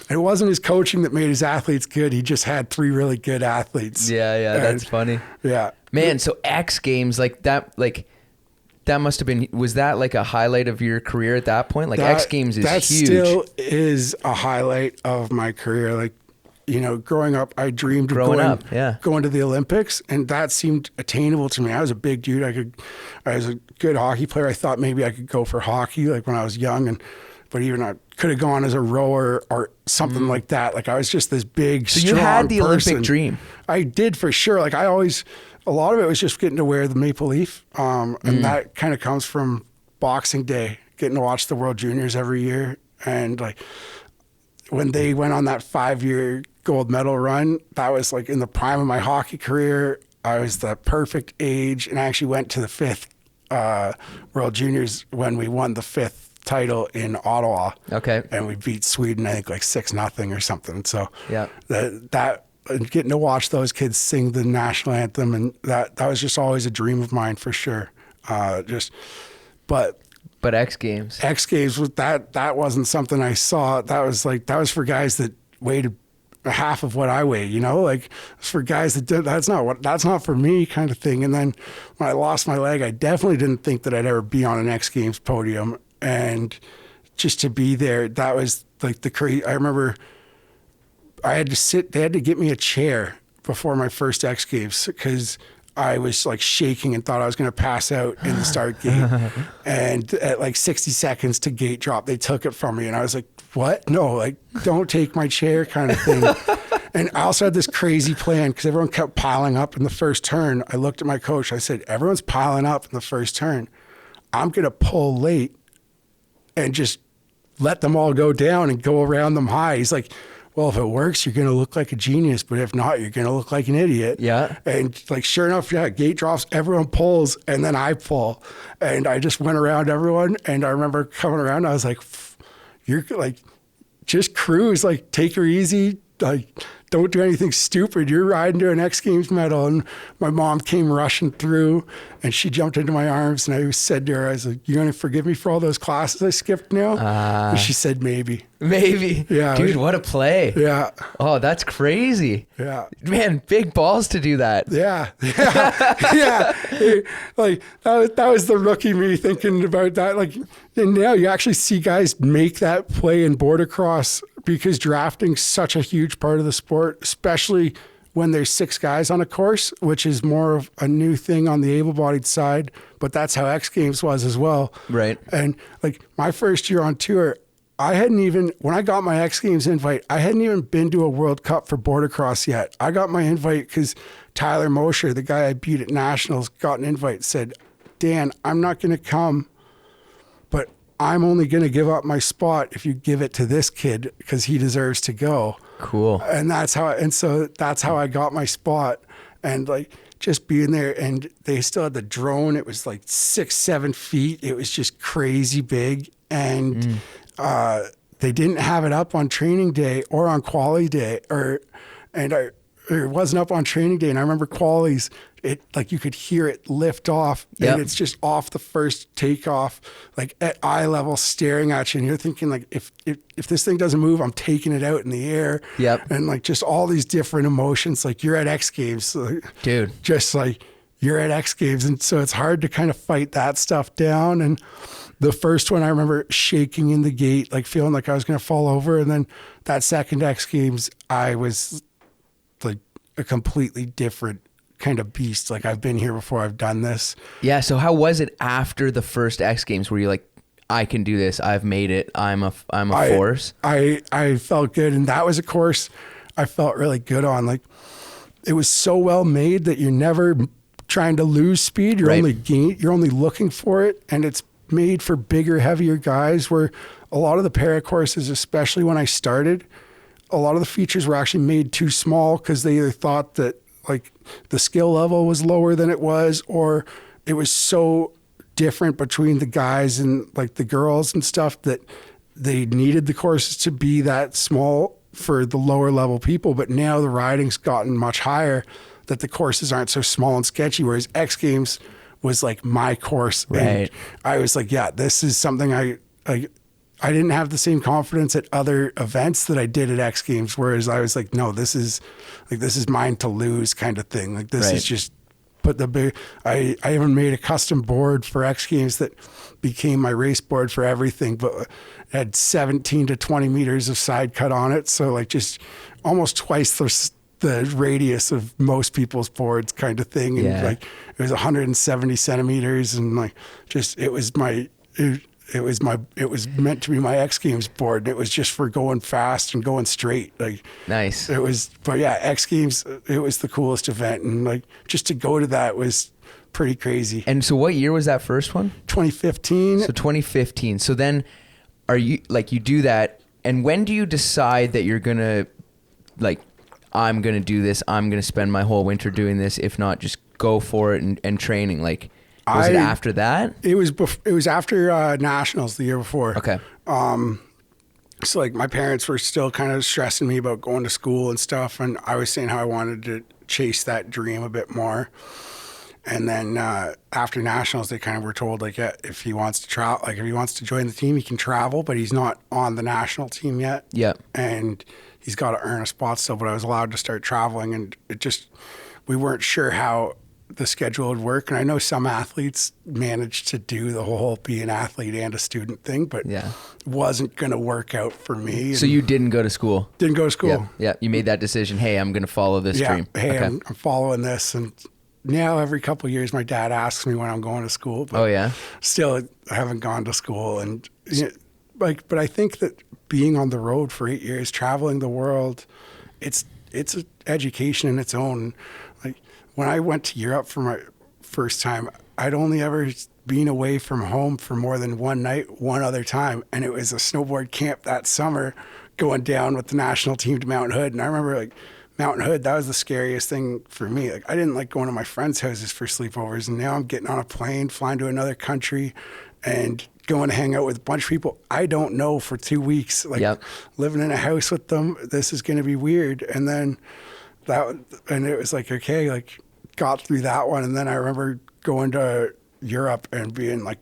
it wasn't his coaching that made his athletes good. He just had 3 really good athletes. Yeah, that's funny. Yeah, man. So X Games, like that must have been, was that like a highlight of your career at that point? Like X Games is huge. That still is a highlight of my career. Like, you know, growing up, I dreamed of going to the Olympics, and that seemed attainable to me. I was a big dude. I was a good hockey player. I thought maybe I could go for hockey, like when I was young, but even I could have gone as a rower or something like that. Like I was just this big, strong person. So you had the Olympic dream. I did, for sure. Like a lot of it was just getting to wear the maple leaf, and that kind of comes from Boxing Day, getting to watch the World Juniors every year, and like when they went on that 5-year gold medal run, that was like in the prime of my hockey career. I was the perfect age, and I actually went to the 5th World Juniors when we won the 5th title in Ottawa. Okay. And we beat Sweden, I think like 6-0 or something. So yeah, that getting to watch those kids sing the national anthem, and that was just always a dream of mine, for sure. But X Games that wasn't something I saw. That was for guys that weighed half of what I weigh, you know, like for guys that did, that's not for me, kind of thing. And then when I lost my leg, I definitely didn't think that I'd ever be on an X Games podium, and just to be there, that was like the crazy. I remember they had to get me a chair before my first X Games, because I was like shaking and thought I was going to pass out in the start gate. And at like 60 seconds to gate drop, they took it from me. And I was like, what? No, like, don't take my chair, kind of thing. And I also had this crazy plan, because everyone kept piling up in the first turn. I looked at my coach. I said, everyone's piling up in the first turn. I'm going to pull late and just let them all go down and go around them high. He's like, well, if it works, you're going to look like a genius, but if not, you're going to look like an idiot. Yeah. And like, sure enough, yeah, gate drops, everyone pulls, and then I pull. And I just went around everyone. And I remember coming around, I was like, you're like, just cruise, like, take her easy. Like, don't do anything stupid. You're riding to an X Games medal. And my mom came rushing through, and she jumped into my arms, and I said to her, I was like, you going to forgive me for all those classes I skipped now? And she said, maybe. Maybe. Yeah. Dude, what a play. Yeah. Oh, that's crazy. Yeah. Man, big balls to do that. Yeah. Yeah. Like, that was the rookie me thinking about that. Like, and now you actually see guys make that play in Boardercross, because drafting's such a huge part of the sport, especially when there's 6 guys on a course, which is more of a new thing on the able-bodied side, but that's how X Games was as well. Right. And like, my first year on tour, when I got my X Games invite, I hadn't even been to a World Cup for Boardercross yet. I got my invite because Tyler Mosher, the guy I beat at Nationals, got an invite, said, Dan, I'm not going to come, but I'm only going to give up my spot if you give it to this kid, because he deserves to go. Cool. And so that's how I got my spot. And like, just being there, and they still had the drone. It was like 6-7 feet. It was just crazy big. And they didn't have it up on training day or on quali day, it wasn't up on training day. And I remember qualies, it like, you could hear it lift off, and it's just off the first takeoff, like at eye level, staring at you. And you're thinking, like, if this thing doesn't move, I'm taking it out in the air. Yep. And like, just all these different emotions, like, you're at X Games, dude, just like, you're at X Games. And so it's hard to kind of fight that stuff down. And the first one, I remember shaking in the gate, like feeling like I was going to fall over. And then that second X Games, I was like a completely different kind of beast. Like, I've been here before, I've done this. Yeah. So how was it after the first X Games? Were you like, I can do this, I've made it, I'm a force? I felt good. And that was a course I felt really good on. Like, it was so well made that you're never trying to lose speed. You're only looking for it. And it's made for bigger, heavier guys, where a lot of the para courses, especially when I started, a lot of the features were actually made too small, because they either thought that like the skill level was lower than it was, or it was so different between the guys and like the girls and stuff that they needed the courses to be that small for the lower level people. But now the riding's gotten much higher, that the courses aren't so small and sketchy, whereas X Games was like my course. Right. And I was like, yeah, this is something I didn't have the same confidence at other events that I did at X Games, whereas I was like, no, this is mine to lose kind of thing. Like, this is just put the big, I even made a custom board for X Games that became my race board for everything, but it had 17 to 20 meters of side cut on it. So like, just almost twice the radius of most people's boards kind of thing. And like, it was 170 centimeters, and like, just, it was meant to be my X Games board, and it was just for going fast and going straight. Like, nice. But yeah, X Games, it was the coolest event, and like, just to go to that was pretty crazy. And so what year was that first one? 2015. So 2015. So then are you like, you do that, and when do you decide that you're going to, like, I'm going to do this, I'm going to spend my whole winter doing this, if not just go for it and training? Like, was it after that? It was after Nationals the year before. Okay. So like, my parents were still kind of stressing me about going to school and stuff, and I was saying how I wanted to chase that dream a bit more. And then after Nationals, they kind of were told, like, yeah, if he wants to travel, like, if he wants to join the team, he can travel, but he's not on the national team yet. Yeah. And he's got to earn a spot still. But I was allowed to start traveling, and we weren't sure how the schedule would work. And I know some athletes managed to do the whole be an athlete and a student thing, but it wasn't going to work out for me. So you didn't go to school? Didn't go to school. Yeah. You made that decision. Hey, I'm going to follow this dream. Hey, okay. I'm following this. And now every couple of years, my dad asks me when I'm going to school. But still, I haven't gone to school. And but I think that being on the road for 8 years, traveling the world, it's an education in its own. Like, when I went to Europe for my first time, I'd only ever been away from home for more than one night, one other time. And it was a snowboard camp that summer going down with the national team to Mountain Hood. And I remember like Mountain Hood, that was the scariest thing for me. Like I didn't like going to my friends' houses for sleepovers. And now I'm getting on a plane, flying to another country and going to hang out with a bunch of people I don't know for 2 weeks. Like living in a house with them, this is going to be weird. And then and it was like, okay, like got through that one. And then I remember going to Europe and being like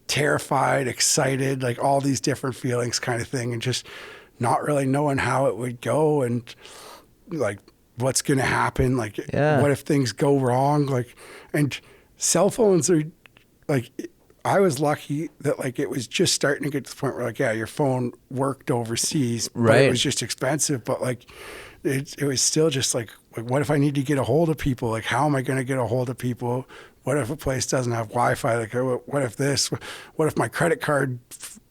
terrified, excited, like all these different feelings kind of thing, and just not really knowing how it would go and like what's going to happen. Like, what if things go wrong? Like, and cell phones are like, I was lucky that like it was just starting to get to the point where like, your phone worked overseas, but it was just expensive. But like, it was still just like, what if I need to get a hold of people? Like, how am I going to get a hold of people? What if a place doesn't have Wi-Fi? Like, what if this? What if my credit card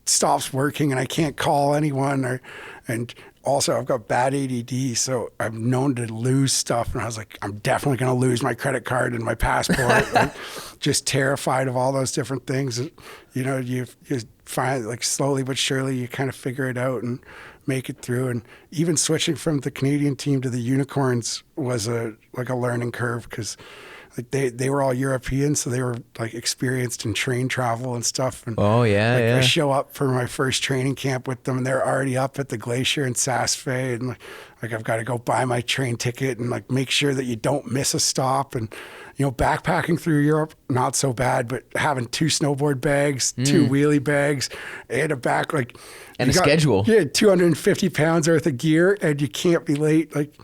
stops working and I can't call anyone? And also, I've got bad ADD, so I'm known to lose stuff. And I was like, I'm definitely going to lose my credit card and my passport. Like, just terrified of all those different things. You know, you find like slowly but surely you kind of figure it out and make it through. And even switching from the Canadian team to the Unicorns was a learning curve, because like they were all European, so they were like experienced in train travel and stuff. And I show up for my first training camp with them, and they're already up at the glacier in Saas-Fee, and like I've got to go buy my train ticket and like make sure that you don't miss a stop. And you know, backpacking through Europe, not so bad, but having 2 snowboard bags, 2 wheelie bags, and a back like and a schedule. Yeah, 250 pounds worth of gear, and you can't be late. Like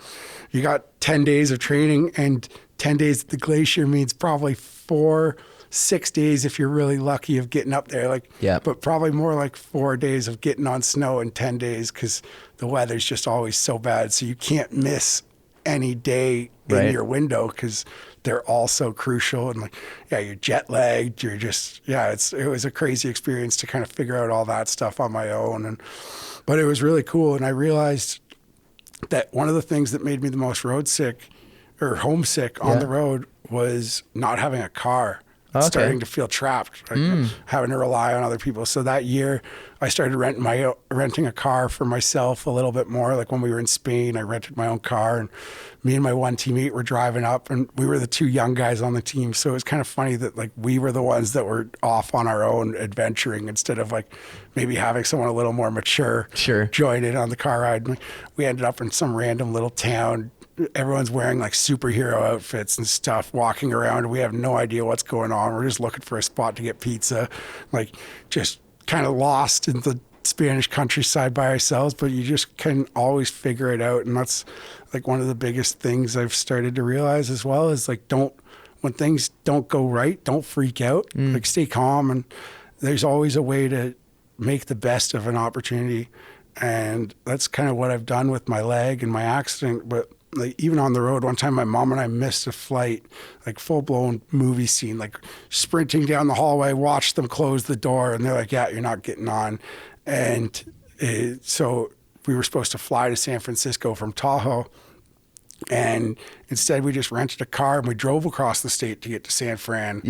you got 10 days of training, and 10 days at the glacier means probably 4-6 days if you're really lucky of getting up there. Like, but probably more like 4 days of getting on snow in 10 days, because the weather's just always so bad. So you can't miss any day in your window, because they're all so crucial. And like, you're jet lagged. You're just, it was a crazy experience to kind of figure out all that stuff on my own. But it was really cool. And I realized that one of the things that made me the most road sick or homesick on the road was not having a car. Starting to feel trapped, like having to rely on other people. So that year I started renting a car for myself a little bit more. Like when we were in Spain, I rented my own car, and me and my one teammate were driving up, and we were the 2 young guys on the team. So it was kind of funny that like we were the ones that were off on our own adventuring, instead of like maybe having someone a little more mature join in on the car ride. We ended up in some random little town. Everyone's wearing like superhero outfits and stuff, walking around. We have no idea what's going on. We're just looking for a spot to get pizza, like just kind of lost in the Spanish countryside by ourselves, but you just can always figure it out. And that's like one of the biggest things I've started to realize as well, is like, when things don't go right, don't freak out, like stay calm. And there's always a way to make the best of an opportunity. And that's kind of what I've done with my leg and my accident. But like even on the road, one time my mom and I missed a flight, like full blown movie scene, like sprinting down the hallway, watched them close the door, and they're like, you're not getting on. And so we were supposed to fly to San Francisco from Tahoe. And instead we just rented a car and we drove across the state to get to San Fran.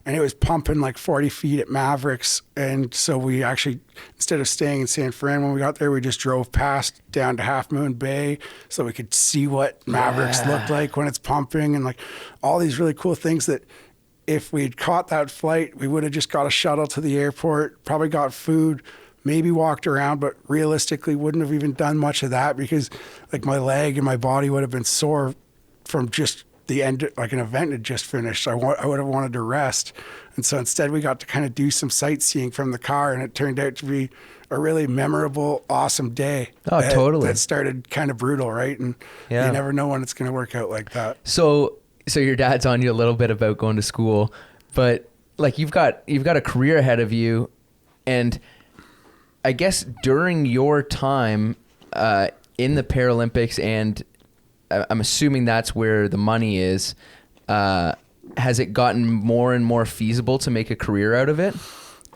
And it was pumping like 40 feet at Mavericks. And so we actually, instead of staying in San Fran when we got there, we just drove past down to Half Moon Bay so we could see what Mavericks looked like when it's pumping, and like all these really cool things that if we'd caught that flight, we would have just got a shuttle to the airport, probably got food, maybe walked around, but realistically wouldn't have even done much of that, because like my leg and my body would have been sore from just the end, like an event had just finished. I would have wanted to rest. And so instead we got to kind of do some sightseeing from the car, and it turned out to be a really memorable, awesome day. Totally. That started kind of brutal, right? And you never know when it's going to work out like that. So your dad's on you a little bit about going to school, but like you've got a career ahead of you, and I guess during your time in the Paralympics, and I'm assuming that's where the money is, has it gotten more and more feasible to make a career out of it?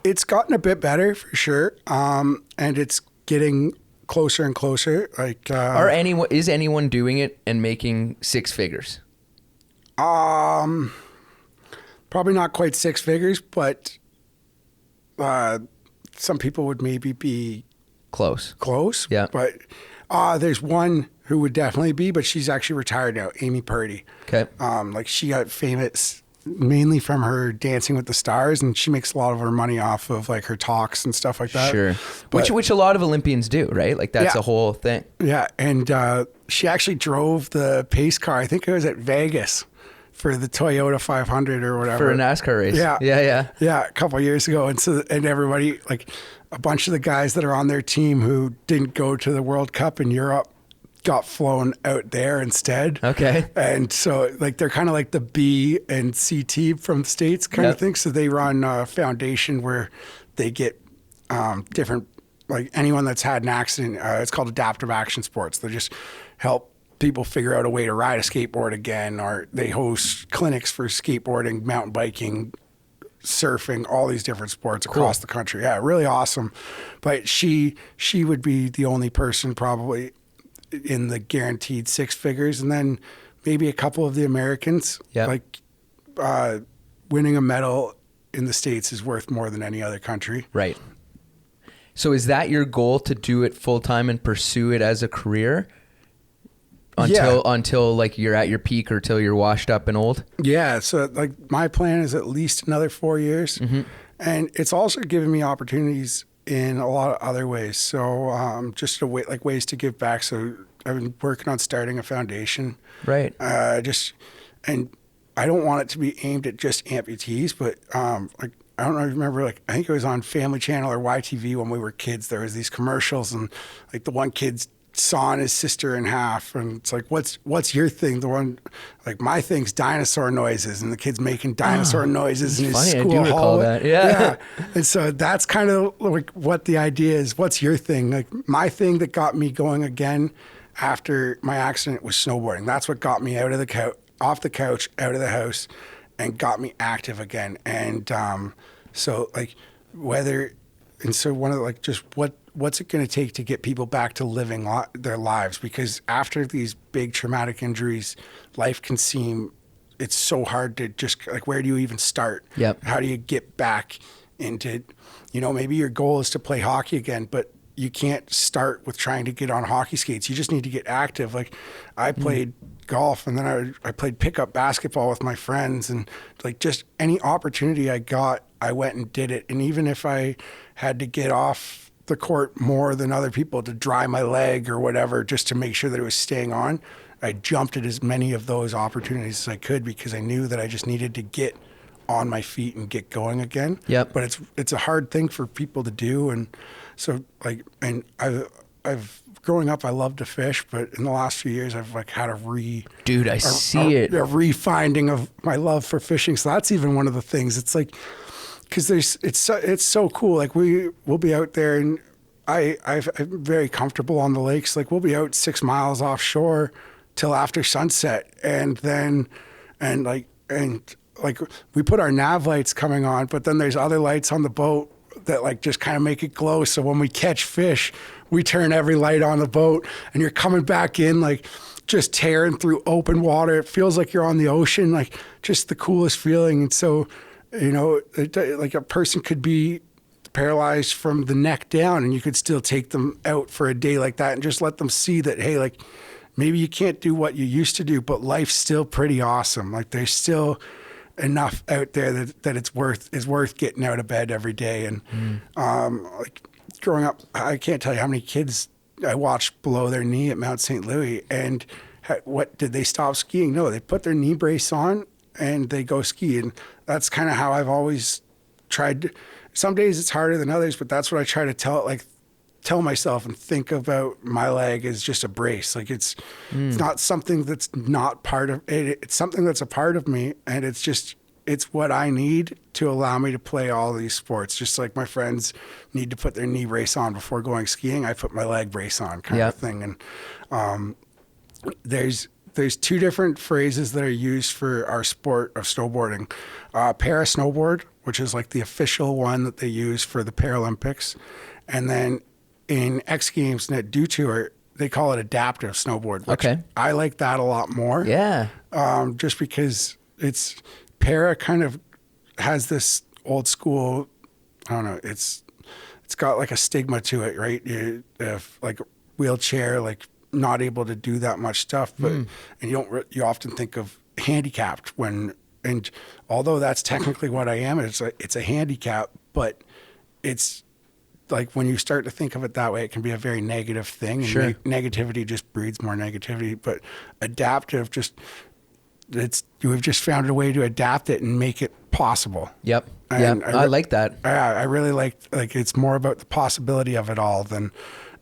It's gotten a bit better for sure, and it's getting closer and closer. Like, is anyone doing it and making 6 figures? Probably not quite 6 figures, but some people would maybe be close. Close. Yeah. But there's one who would definitely be, but she's actually retired now, Amy Purdy. Okay. Like she got famous mainly from her Dancing with the Stars, and she makes a lot of her money off of like her talks and stuff like that. Sure. But, Which a lot of Olympians do, right? Like that's a whole thing. Yeah. And she actually drove the pace car. I think it was at Vegas for the Toyota 500 or whatever. For a NASCAR race. Yeah. Yeah. Yeah. A couple of years ago. And everybody, like a bunch of the guys that are on their team who didn't go to the World Cup in Europe got flown out there instead. Okay. And so like they're kind of like the B and C team from the States kind of thing. So they run a foundation where they get different, like anyone that's had an accident, it's called Adaptive Action Sports. They just help people figure out a way to ride a skateboard again, or they host clinics for skateboarding, mountain biking, surfing, all these different sports across the country. Yeah, really awesome. But she would be the only person probably in the guaranteed six figures, and then maybe a couple of the Americans. Like winning a medal in the States is worth more than any other country. Right. So is that your goal, to do it full time and pursue it as a career until like you're at your peak or till you're washed up and old? Yeah. So like my plan is at least another 4 years, and it's also given me opportunities in a lot of other ways. So just ways to give back. So I've been working on starting a foundation. Right. And I don't want it to be aimed at just amputees, but like I don't know if you remember, like I think it was on Family Channel or YTV when we were kids. There was these commercials, and like the one kid's sawing his sister in half, and it's like, what's your thing? The one, like my thing's dinosaur noises, and the kid's making dinosaur noises in his funny. school I do recall hallway. that. Yeah. And so that's kind of like what the idea is. What's your thing? Like my thing that got me going again after my accident was snowboarding. That's what got me out of the off the couch, out of the house, and got me active again. And so like one of the, like just what's it going to take to get people back to living their lives? Because after these big traumatic injuries, life can seem, it's so hard to just like, where do you even start? Yep. How do you get back into, maybe your goal is to play hockey again, but you can't start with trying to get on hockey skates. You just need to get active. Like I played golf, and then I played pickup basketball with my friends, and like just any opportunity I got, I went and did it. And even if I had to get off the court more than other people to dry my leg or whatever, just to make sure that it was staying on, I jumped at as many of those opportunities as I could, because I knew that I just needed to get on my feet and get going again. Yep. But it's a hard thing for people to do. And so like, and I've growing up, I loved to fish, but in the last few years, I've like had a refinding of my love for fishing. So that's even one of the things. It's like, because it's so cool. Like we'll be out there, and I'm very comfortable on the lakes. Like we'll be out 6 miles offshore till after sunset, and we put our nav lights coming on, but then there's other lights on the boat that like just kind of make it glow. So when we catch fish, we turn every light on the boat, and you're coming back in like just tearing through open water. It feels like you're on the ocean, like just the coolest feeling. And so, like a person could be paralyzed from the neck down, and you could still take them out for a day like that and just let them see that, hey, like maybe you can't do what you used to do, but life's still pretty awesome. Like there's still enough out there that it's worth getting out of bed every day. And like growing up, I can't tell you how many kids I watched below their knee at Mount St. Louis, and what did they stop skiing? No, they put their knee brace on and they go ski. And that's kind of how I've always tried to. Some days it's harder than others, but that's what I try to tell myself and think about my leg as just a brace. Like it's not something that's not part of it. It's something that's a part of me, and it's what I need to allow me to play all these sports. Just like my friends need to put their knee brace on before going skiing, I put my leg brace on kind of thing. And there's two different phrases that are used for our sport of snowboarding. Para snowboard, which is like the official one that they use for the Paralympics. And then in X Games and at Dew Tour, they call it adaptive snowboard, which I like that a lot more. Yeah. Just because para kind of has this old school, I don't know, it's got like a stigma to it, right? If like wheelchair, like not able to do that much stuff, but and you often think of handicapped and although that's technically what I am, it's a handicap, but it's like when you start to think of it that way, it can be a very negative thing. And Sure. Negativity just breeds more negativity. But adaptive, we've just found a way to adapt it and make it possible. Yep. And Yep. I like that. I really like it's more about the possibility of it all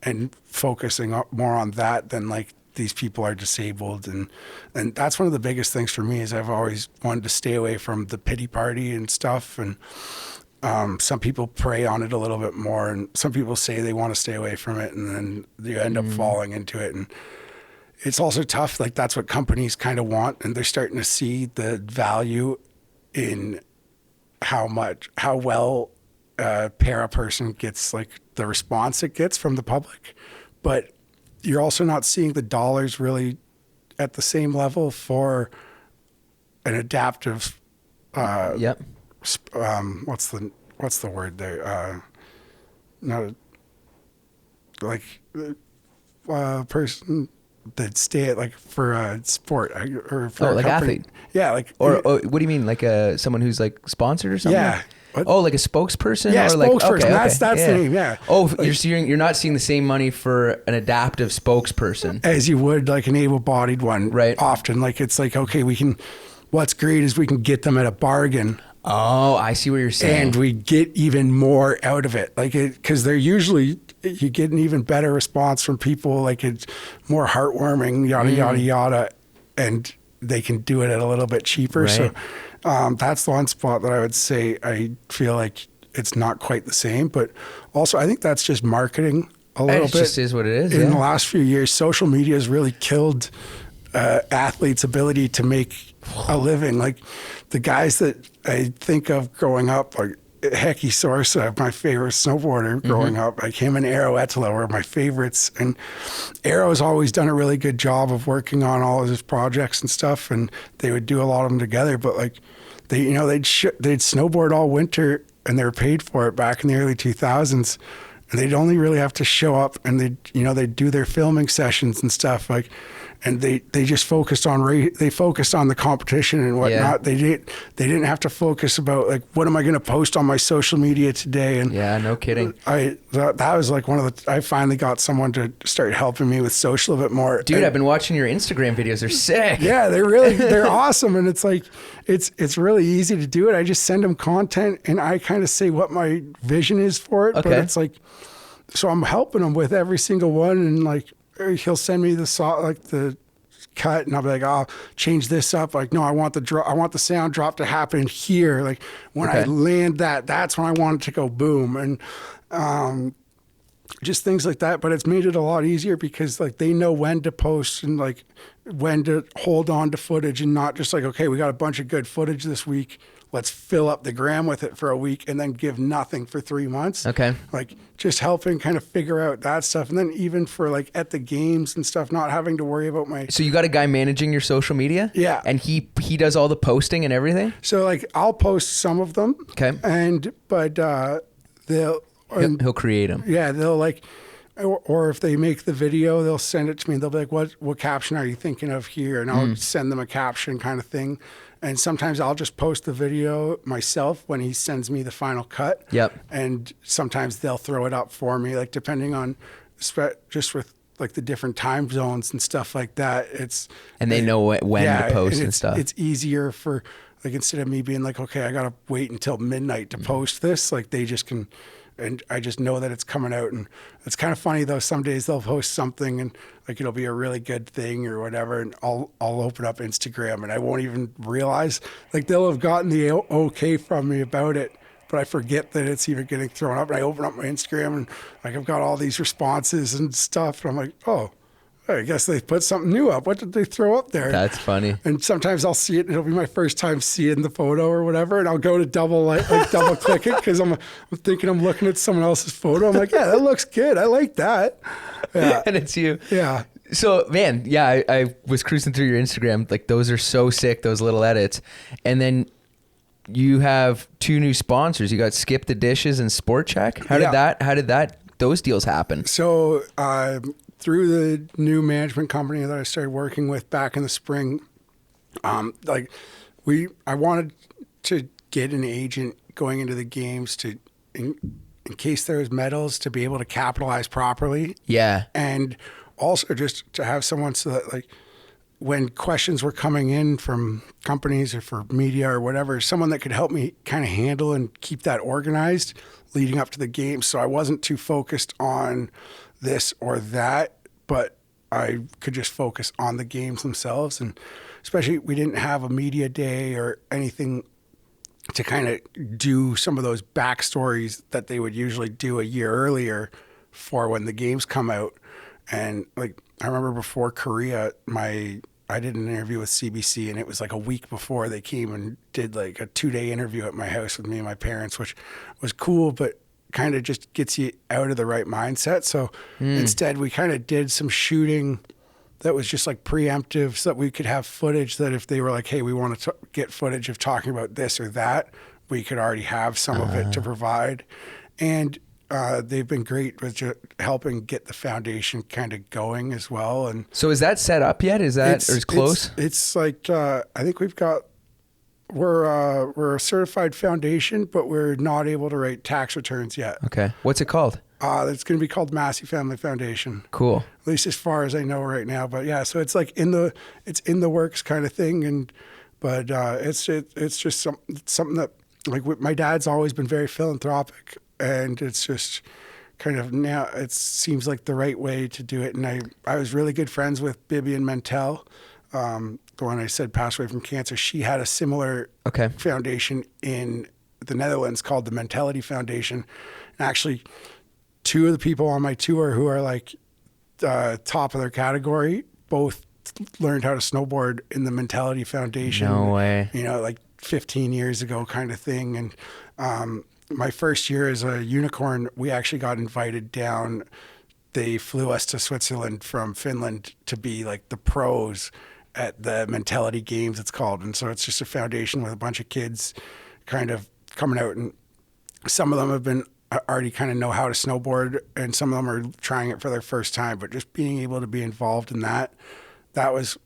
and focusing more on that than like these people are disabled. And that's one of the biggest things for me is I've always wanted to stay away from the pity party and stuff. And some people prey on it a little bit more, and some people say they want to stay away from it, and then you end up falling into it. And it's also tough. Like that's what companies kind of want, and they're starting to see the value in how well a para person gets, like the response it gets from the public. But you're also not seeing the dollars really at the same level for an adaptive. Yep. What's the word there? No, like person that stay at like for a sport or for a like company. athlete. Yeah, like Or what do you mean? Like someone who's like sponsored or something? Yeah. What? Oh, like a spokesperson? Yeah, or like, spokesperson. Okay, That's yeah. the name. Yeah. Oh, Like, you're not seeing the same money for an adaptive spokesperson. as you would like an able-bodied one. Right. Often, like it's like, okay, what's great is we can get them at a bargain. Oh, I see what you're saying. And we get even more out of it. Like because you get an even better response from people. Like it's more heartwarming, yada, yada, yada. And they can do it at a little bit cheaper. Right. So that's the one spot that I would say I feel like it's not quite the same. But also I think that's just marketing a little bit. It just is what it is. In the last few years, social media has really killed athletes' ability to make a living. Like the guys that I think of growing up, like Hecky Sorsa, my favorite snowboarder growing up, like him and Aero Ettila were my favorites. And Aero's always done a really good job of working on all of his projects and stuff, and they would do a lot of them together. But like they'd snowboard all winter, and they were paid for it back in the early 2000s. And they'd only really have to show up, and they'd do their filming sessions and stuff like. And they just focused on the competition and whatnot. Yeah. They didn't have to focus about like what am I going to post on my social media today. And Yeah, no kidding. that was like I finally got someone to start helping me with social a bit more. Dude, and, I've been watching your Instagram videos. They're sick. yeah, they're awesome, and it's like it's really easy to do it. I just send them content, and I kind of say what my vision is for it. Okay. But it's like, so I'm helping him with every single one, and like. He'll send me the cut, and I'll be like, "I'll change this up." Like, no, I want the sound drop to happen here. Like when I land that's when I want it to go boom, and just things like that. But it's made it a lot easier because like they know when to post and like when to hold on to footage, and not just like, okay, we got a bunch of good footage this week. Let's fill up the gram with it for a week and then give nothing for 3 months. Okay. Like just helping kind of figure out that stuff. And then even for like at the games and stuff, not having to worry about my... So you got a guy managing your social media? Yeah. And he does all the posting and everything? So like I'll post some of them. Okay. But He'll create them. Yeah, they'll like... Or if they make the video, they'll send it to me. They'll be like, what caption are you thinking of here? And I'll send them a caption kind of thing. And sometimes I'll just post the video myself when he sends me the final cut. Yep. And sometimes they'll throw it up for me, like depending on, just with like the different time zones and stuff like that. And they know when to post and stuff. It's easier for, like, instead of me being like, okay, I got to wait until midnight to post this, like they just can, and I just know that it's coming out. And it's kind of funny though, some days they'll post something and like it'll be a really good thing or whatever, and I'll open up Instagram and I won't even realize, like they'll have gotten the okay from me about it, but I forget that it's even getting thrown up. And I open up my Instagram and like I've got all these responses and stuff, and I'm like, oh, I guess they put something new up. What did they throw up there? That's funny. And sometimes I'll see it, and it'll be my first time seeing the photo or whatever, and I'll go to double click it because I'm thinking I'm looking at someone else's photo. I'm like, yeah, that looks good. I like that. Yeah. And it's you. Yeah. So, man, yeah, I was cruising through your Instagram. Like, those are so sick, those little edits. And then you have 2 new sponsors. You got Skip the Dishes and Sport Check. How did those deals happen? So through the new management company that I started working with back in the spring, I wanted to get an agent going into the games to, in case there was medals, to be able to capitalize properly. Yeah. And also just to have someone so that, like, when questions were coming in from companies or for media or whatever, someone that could help me kind of handle and keep that organized leading up to the game. So I wasn't too focused on this or that, but I could just focus on the games themselves. And especially we didn't have a media day or anything to kind of do some of those backstories that they would usually do a year earlier for when the games come out. And like, I remember before Korea, I did an interview with CBC, and it was like a week before they came and did like a 2-day interview at my house with me and my parents, which was cool, but kind of just gets you out of the right mindset. So instead we kind of did some shooting that was just like preemptive so that we could have footage that if they were like, hey, we want to get footage of talking about this or that, we could already have some of it to provide. And they've been great with helping get the foundation kind of going as well. And so is that set up yet? Is that or is close? It's like I think we're a certified foundation, but we're not able to write tax returns yet. Okay, what's it called? It's going to be called Massey Family Foundation. Cool. At least as far as I know right now. But yeah, so it's like in the works kind of thing. But it's just something that, like, my dad's always been very philanthropic. And it's just kind of now it seems like the right way to do it. And I was really good friends with Bibi and Mentel, the one I said passed away from cancer. She had a similar foundation in the Netherlands called the Mentality Foundation. And actually, 2 of the people on my tour who are like top of their category both learned how to snowboard in the Mentality Foundation. No way. You know, like 15 years ago kind of thing. And my first year as a unicorn, we actually got invited down. They flew us to Switzerland from Finland to be like the pros at the Mentality Games, it's called. And so it's just a foundation with a bunch of kids kind of coming out, and some of them have been already kind of know how to snowboard, and some of them are trying it for their first time. But just being able to be involved in that was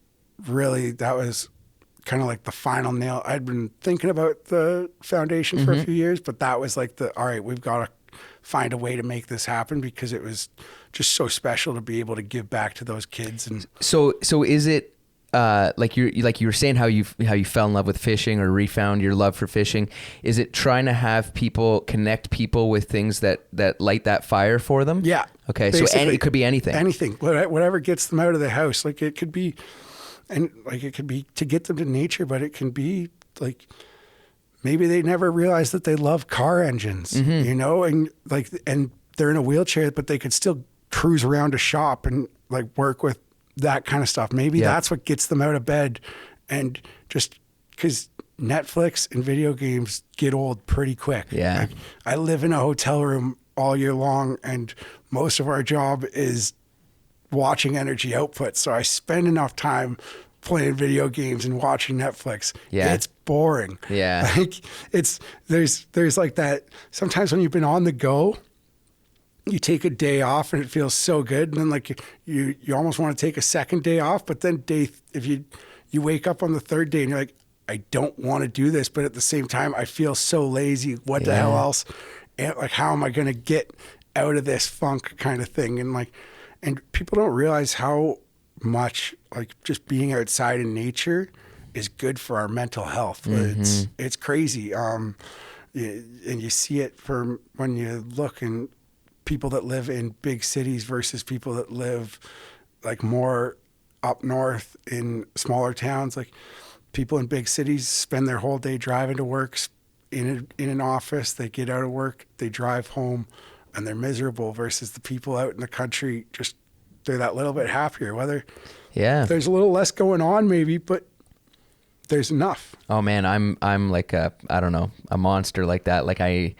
kind of like the final nail. I'd been thinking about the foundation for a few years, but that was like all right, we've got to find a way to make this happen, because it was just so special to be able to give back to those kids. And so is it like you were saying how you fell in love with fishing or refound your love for fishing? Is it trying to have people connect people with things that light that fire for them? Yeah. Okay. So it could be anything. Anything, whatever gets them out of the house. Like it could be. And like it could be to get them to nature, but it can be like maybe they never realized that they love car engines, you know, and they're in a wheelchair, but they could still cruise around a shop and like work with that kind of stuff. Maybe that's what gets them out of bed. And just because Netflix and video games get old pretty quick. Yeah. Like, I live in a hotel room all year long, and most of our job is watching energy output. So I spend enough time playing video games and watching Netflix. Yeah. It's boring. Yeah. Like there's like that sometimes when you've been on the go, you take a day off and it feels so good. And then like you almost want to take a second day off, but then if you wake up on the third day and you're like, I don't want to do this, but at the same time I feel so lazy. What the hell else? And like, how am I going to get out of this funk kind of thing? And people don't realize how much like just being outside in nature is good for our mental health. It's crazy. And you see it from when you look in people that live in big cities versus people that live like more up north in smaller towns. Like people in big cities spend their whole day driving to work in an office. They get out of work, they drive home, and they're miserable, versus the people out in the country, just they're that little bit happier. Whether there's a little less going on maybe, but there's enough. Oh man, I'm like a monster like that. Like I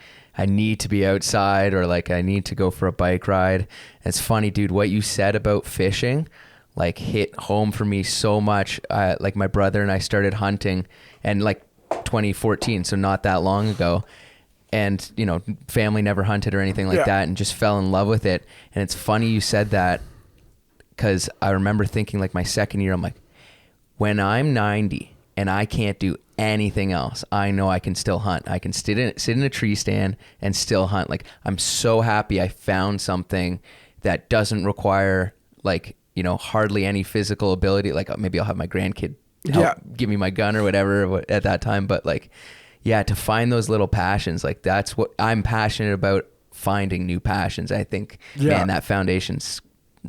need to be outside, or like I need to go for a bike ride. It's funny, dude, what you said about fishing like hit home for me so much. Like my brother and I started hunting, and like 2014, so not that long ago. And, you know, family never hunted or anything like that, and just fell in love with it. And it's funny you said that, because I remember thinking, like, my second year, I'm like, when I'm 90 and I can't do anything else, I know I can still hunt. I can sit in a tree stand and still hunt. Like, I'm so happy I found something that doesn't require, like, you know, hardly any physical ability. Like, maybe I'll have my grandkid help give me my gun or whatever at that time. But, like, yeah, to find those little passions, like, that's what I'm passionate about, finding new passions. I think, man, that foundation's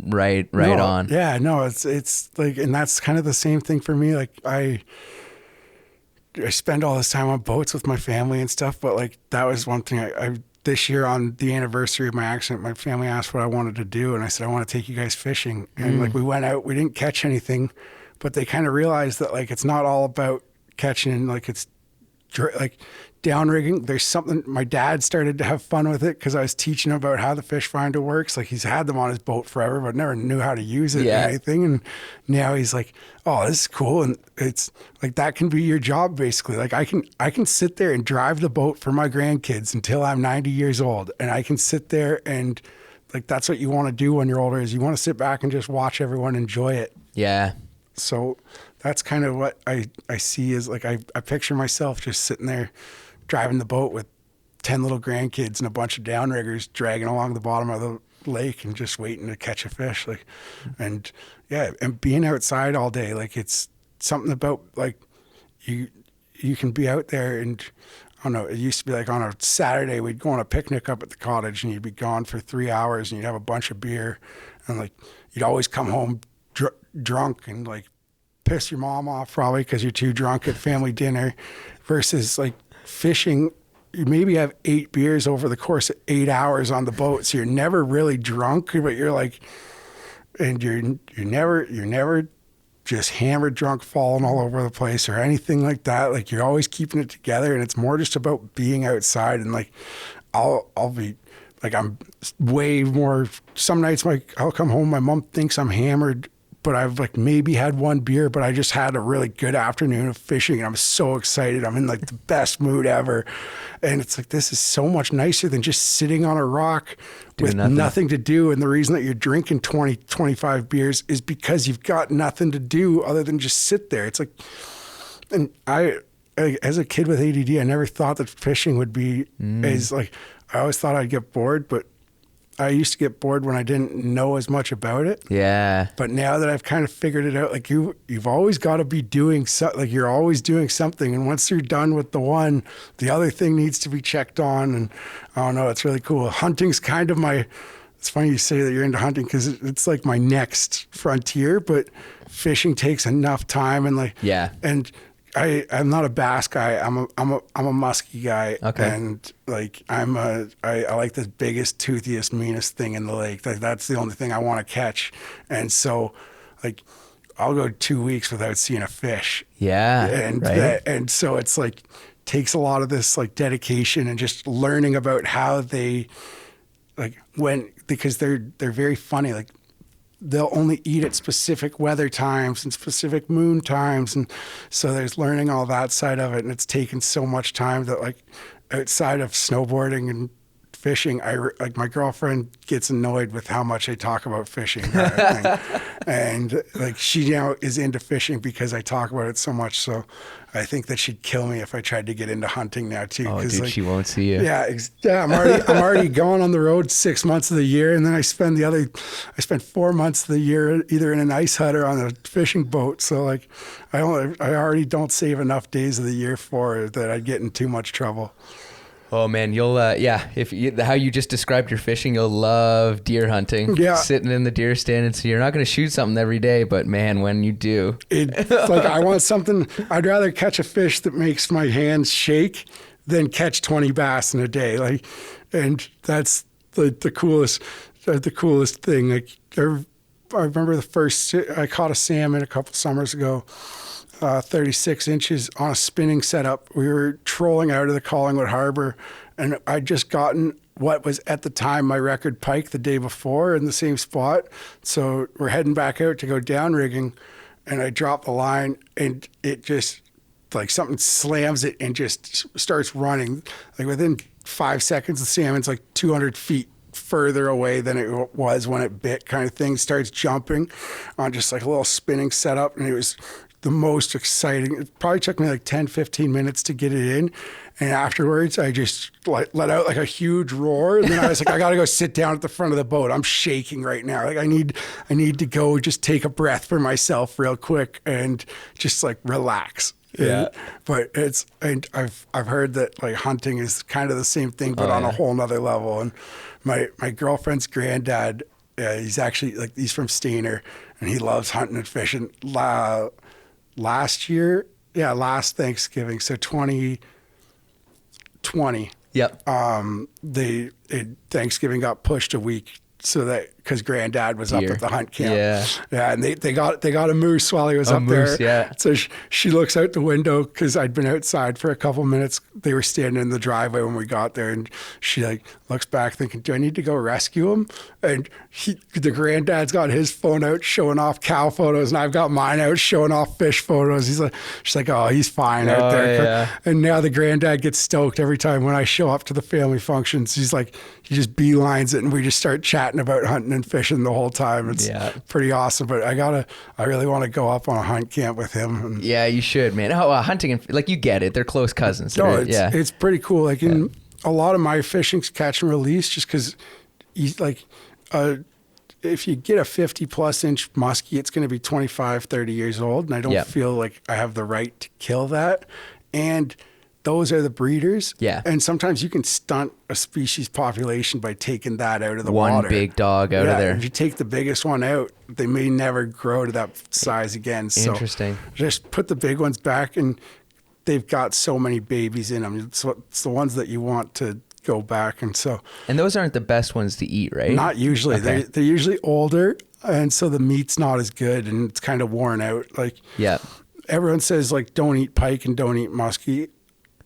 right on. Yeah, no, it's like, and that's kind of the same thing for me. Like, I spend all this time on boats with my family and stuff, but, like, that was one thing I this year on the anniversary of my accident, my family asked what I wanted to do, and I said, I want to take you guys fishing. And like, we went out, we didn't catch anything, but they kind of realized that, like, it's not all about catching, like, it's like down rigging. There's something, my dad started to have fun with it because I was teaching him about how the fish finder works. Like, he's had them on his boat forever, but never knew how to use it or anything. And now he's like, oh, this is cool. And it's like, that can be your job, basically. Like, I can sit there and drive the boat for my grandkids until I'm 90 years old. And I can sit there and, like, that's what you want to do when you're older, is you want to sit back and just watch everyone enjoy it. Yeah. So that's kind of what I see is, like, I picture myself just sitting there driving the boat with 10 little grandkids and a bunch of downriggers dragging along the bottom of the lake and just waiting to catch a fish. Like, and being outside all day, like, it's something about, like, you can be out there, and I don't know, it used to be like on a Saturday, we'd go on a picnic up at the cottage and you'd be gone for 3 hours and you'd have a bunch of beer, and, like, you'd always come home drunk and, like, piss your mom off probably because you're too drunk at family dinner, versus, like, fishing, you maybe have 8 beers over the course of 8 hours on the boat, so you're never really drunk, but you're like, and you're never just hammered drunk, falling all over the place or anything like that. Like, you're always keeping it together, and it's more just about being outside. And, like, I'll be like, I'm way more, some nights, like, I'll come home, my mom thinks I'm hammered, but I've, like, maybe had 1 beer, but I just had a really good afternoon of fishing, and I'm so excited. I'm in, like, the best mood ever. And it's like, this is so much nicer than just sitting on a rock with nothing to do. And the reason that you're drinking 20, 25 beers is because you've got nothing to do other than just sit there. It's like, and I as a kid with ADD, I never thought that fishing would be as, like, I always thought I'd get bored, but I used to get bored when I didn't know as much about it. Yeah. But now that I've kind of figured it out, like, you've always got to be doing like, you're always doing something. And once you're done with the one, the other thing needs to be checked on. And I don't know, it's really cool. Hunting's kind of it's funny you say that you're into hunting, because it's like my next frontier, but fishing takes enough time, and, like, and I'm not a bass guy. I'm a musky guy. Okay. And, like, I like the biggest, toothiest, meanest thing in the lake. Like, that's the only thing I want to catch. And so, like, I'll go 2 weeks without seeing a fish. Yeah. And and so it's, like, takes a lot of this, like, dedication and just learning about how they, like, because they're very funny. Like, they'll only eat at specific weather times and specific moon times. And so there's learning all that side of it. And it's taken so much time that, like, outside of snowboarding and fishing, like, my girlfriend gets annoyed with how much I talk about fishing. And, like, she now is into fishing because I talk about it so much. So I think that she'd kill me if I tried to get into hunting now too. Oh, dude, like, she won't see you. Yeah, I'm already going on the road 6 months of the year, and then I spend 4 months of the year either in an ice hut or on a fishing boat. So, like, I already don't save enough days of the year for it that I'd get in too much trouble. Oh man, you'll how you just described your fishing, you'll love deer hunting. Yeah, sitting in the deer stand, and so you're not going to shoot something every day, but man, when you do, it's like, I want something. I'd rather catch a fish that makes my hands shake than catch 20 bass in a day. Like, and that's the coolest thing. Like, I remember I caught a salmon a couple summers ago. 36 inches on a spinning setup. We were trolling out of the Collingwood Harbor, and I'd just gotten what was at the time my record pike the day before in the same spot. So we're heading back out to go down rigging, and I dropped the line, and it just like something slams it and just starts running. Like within 5 seconds, the salmon's like 200 feet further away than it was when it bit, kind of thing. Starts jumping on just like a little spinning setup, and it was the most exciting. It probably took me like 10-15 minutes to get it in, and afterwards I just like let out like a huge roar, and then I was like, I gotta go sit down at the front of the boat. I'm shaking right now. Like I need to go just take a breath for myself real quick and just like relax. Yeah. But I've heard that like hunting is kind of the same thing, but on a whole nother level. And my girlfriend's granddad, he's actually like, he's from Stainer, and he loves hunting and fishing. Last Thanksgiving, so 2020. Yep. Thanksgiving got pushed a week, so that because Granddad was up at the hunt camp, and they got a moose while he was up there. Yeah. So she looks out the window because I'd been outside for a couple minutes. They were standing in the driveway when we got there, and she like looks back thinking, "Do I need to go rescue him?" And the Granddad's got his phone out showing off cow photos, and I've got mine out showing off fish photos. She's like, "Oh, he's fine out there." Yeah. And now the Granddad gets stoked every time when I show up to the family functions. He's like, he just beelines it, and we just start chatting about hunting and fishing the whole time. It's pretty awesome. But I really want to go up on a hunt camp with him. Yeah, you should, man. Hunting and like, you get it. They're close cousins. It's pretty cool. Like in a lot of my fishing's catch and release, just because if you get a 50 plus inch muskie, it's going to be 25, 30 years old. And I don't feel like I have the right to kill that. And those are the breeders. Yeah. And sometimes you can stunt a species population by taking that out of the water. One big dog out of there. If you take the biggest one out, they may never grow to that size again. So interesting. Just put the big ones back, and they've got so many babies in them. It's the ones that you want to go back. And those aren't the best ones to eat, right? Not usually. Okay. They're usually older, and so the meat's not as good, and it's kind of worn out. Like, everyone says like, don't eat pike and don't eat muskie.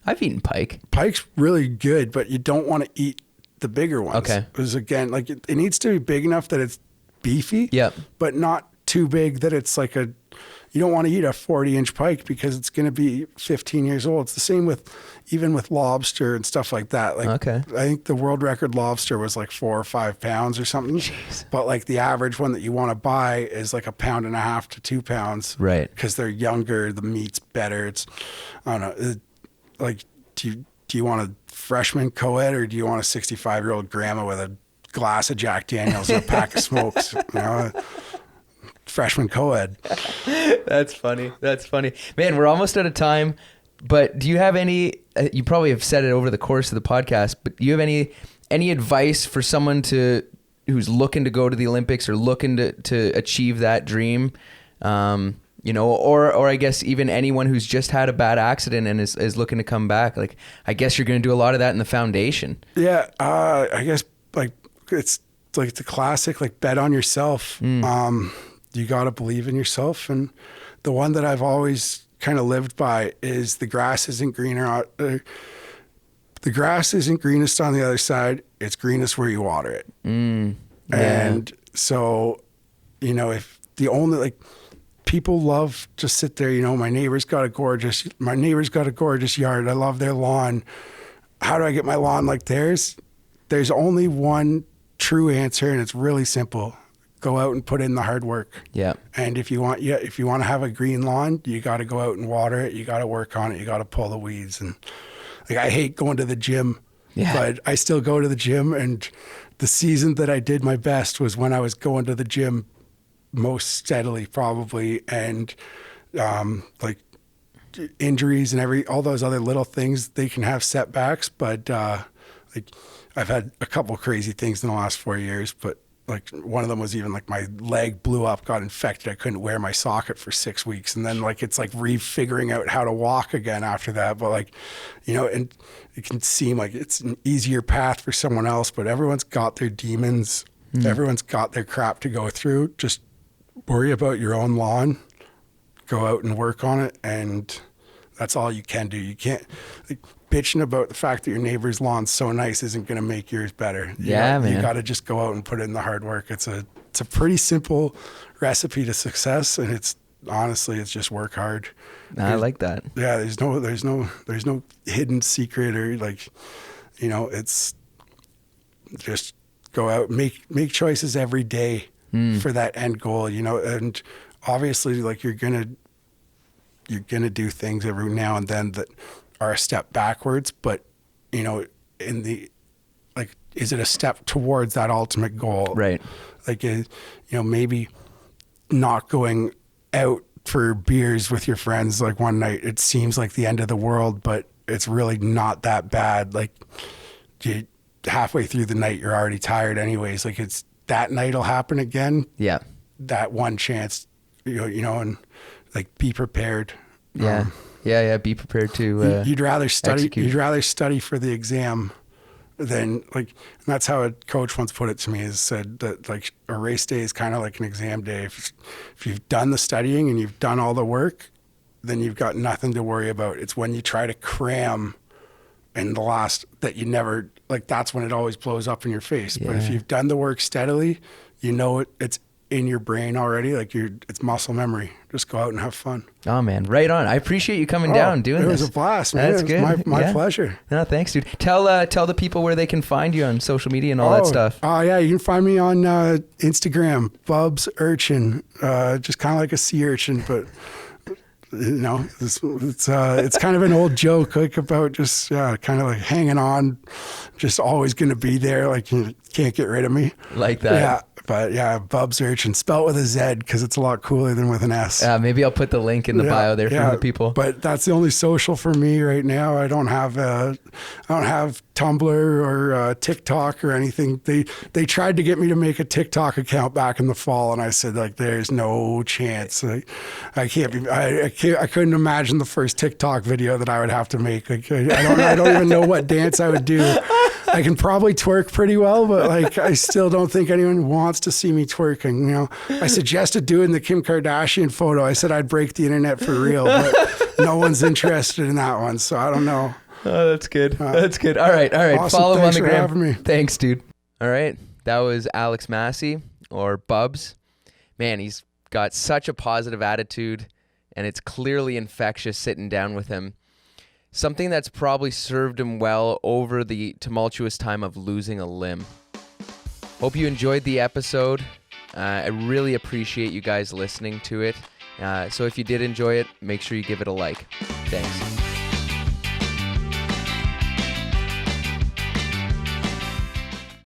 I've eaten pike. Pike's really good, but you don't want to eat the bigger ones. Okay. Because again, like it needs to be big enough that it's beefy. Yep. But not too big that it's like you don't want to eat a 40-inch pike because it's going to be 15 years old. It's the same even with lobster and stuff like that. Like, I think the world record lobster was like 4 or 5 pounds or something. Jeez. But like the average one that you want to buy is like 1.5 pounds to 2 pounds. Right. Because they're younger, the meat's better. It's, I don't know. Like, do you want a freshman co-ed, or do you want a 65-year-old grandma with a glass of Jack Daniels and a pack of smokes? Freshman co-ed. That's funny. Man, we're almost out of time, but do you have any, you probably have said it over the course of the podcast, but do you have any advice for someone who's looking to go to the Olympics or looking to achieve that dream? Or I guess even anyone who's just had a bad accident and is looking to come back. Like, I guess you're going to do a lot of that in the foundation. Yeah. I guess like it's like the classic, like, bet on yourself. You got to believe in yourself. And the one that I've always kind of lived by is the grass isn't greener. The grass isn't greenest on the other side. It's greenest where you water it. And so, if the only, people love to sit there, my neighbor's got a gorgeous yard. I love their lawn. How do I get my lawn like theirs? There's only one true answer, and it's really simple. Go out and put in the hard work. Yeah. And if you want to have a green lawn, you got to go out and water it. You got to work on it. You got to pull the weeds. And I hate going to the gym, but I still go to the gym. And the season that I did my best was when I was going to the gym most steadily, probably, and injuries and all those other little things, they can have setbacks, but I've had a couple crazy things in the last 4 years, but one of them was even my leg blew up, got infected. I couldn't wear my socket for 6 weeks, and then it's refiguring out how to walk again after that. But and it can seem like it's an easier path for someone else, but everyone's got their demons. Everyone's got their crap to go through. Just worry about your own lawn, go out and work on it, and that's all you can do. You can't, bitching about the fact that your neighbor's lawn's so nice isn't going to make yours better. You got to just go out and put in the hard work. It's a pretty simple recipe to success, and it's honestly, it's just work hard. I like that. Yeah, there's no hidden secret or like, it's just go out, make choices every day for that end goal, and obviously like you're gonna do things every now and then that are a step backwards, but in the like, is it a step towards that ultimate goal? Right. Like, maybe not going out for beers with your friends like one night, it seems like the end of the world, but it's really not that bad. Like, halfway through the night, you're already tired anyways. Like, it's that night will happen again. Yeah. That one chance, and like, be prepared. Yeah. Yeah. Be prepared to you'd rather study. execute. You'd rather study for the exam than like. And that's how a coach once put it to me. Is said that like a race day is kind of like an exam day. If you've done the studying and you've done all the work, then you've got nothing to worry about. It's when you try to cram in the last that you never like. That's when it always blows up in your face. Yeah. But if you've done the work steadily, it's in your brain already. Like it's muscle memory. Just go out and have fun. Oh man, right on. I appreciate you coming down doing this. It was a blast, man. That's good. My pleasure. No, thanks, dude. Tell the people where they can find you on social media and all that stuff. Oh yeah, you can find me on Instagram, Bubz Urchin. Just kind of like a sea urchin, but it's kind of an old joke, like about just kind of like hanging on, just always going to be there. Like you can't get rid of me. Like that. Yeah. But yeah, Bubz Urchin, spelled with a Z because it's a lot cooler than with an S. Yeah, maybe I'll put the link in the bio there for the people. But that's the only social for me right now. I don't have Tumblr or TikTok or anything. They tried to get me to make a TikTok account back in the fall, and I said like, there's no chance. I couldn't imagine the first TikTok video that I would have to make. Like I don't even know what dance I would do. I can probably twerk pretty well, but like I still don't think anyone wants to see me twerking. I suggested doing the Kim Kardashian photo. I said I'd break the internet for real, but no one's interested in that one. So I don't know. Oh, that's good. That's good. All right. Awesome. Follow him on the gram. Having me. Thanks, dude. All right. That was Alex Massie, or Bubz. Man, he's got such a positive attitude, and it's clearly infectious sitting down with him. Something that's probably served him well over the tumultuous time of losing a limb. Hope you enjoyed the episode. I really appreciate you guys listening to it. So if you did enjoy it, make sure you give it a like. Thanks.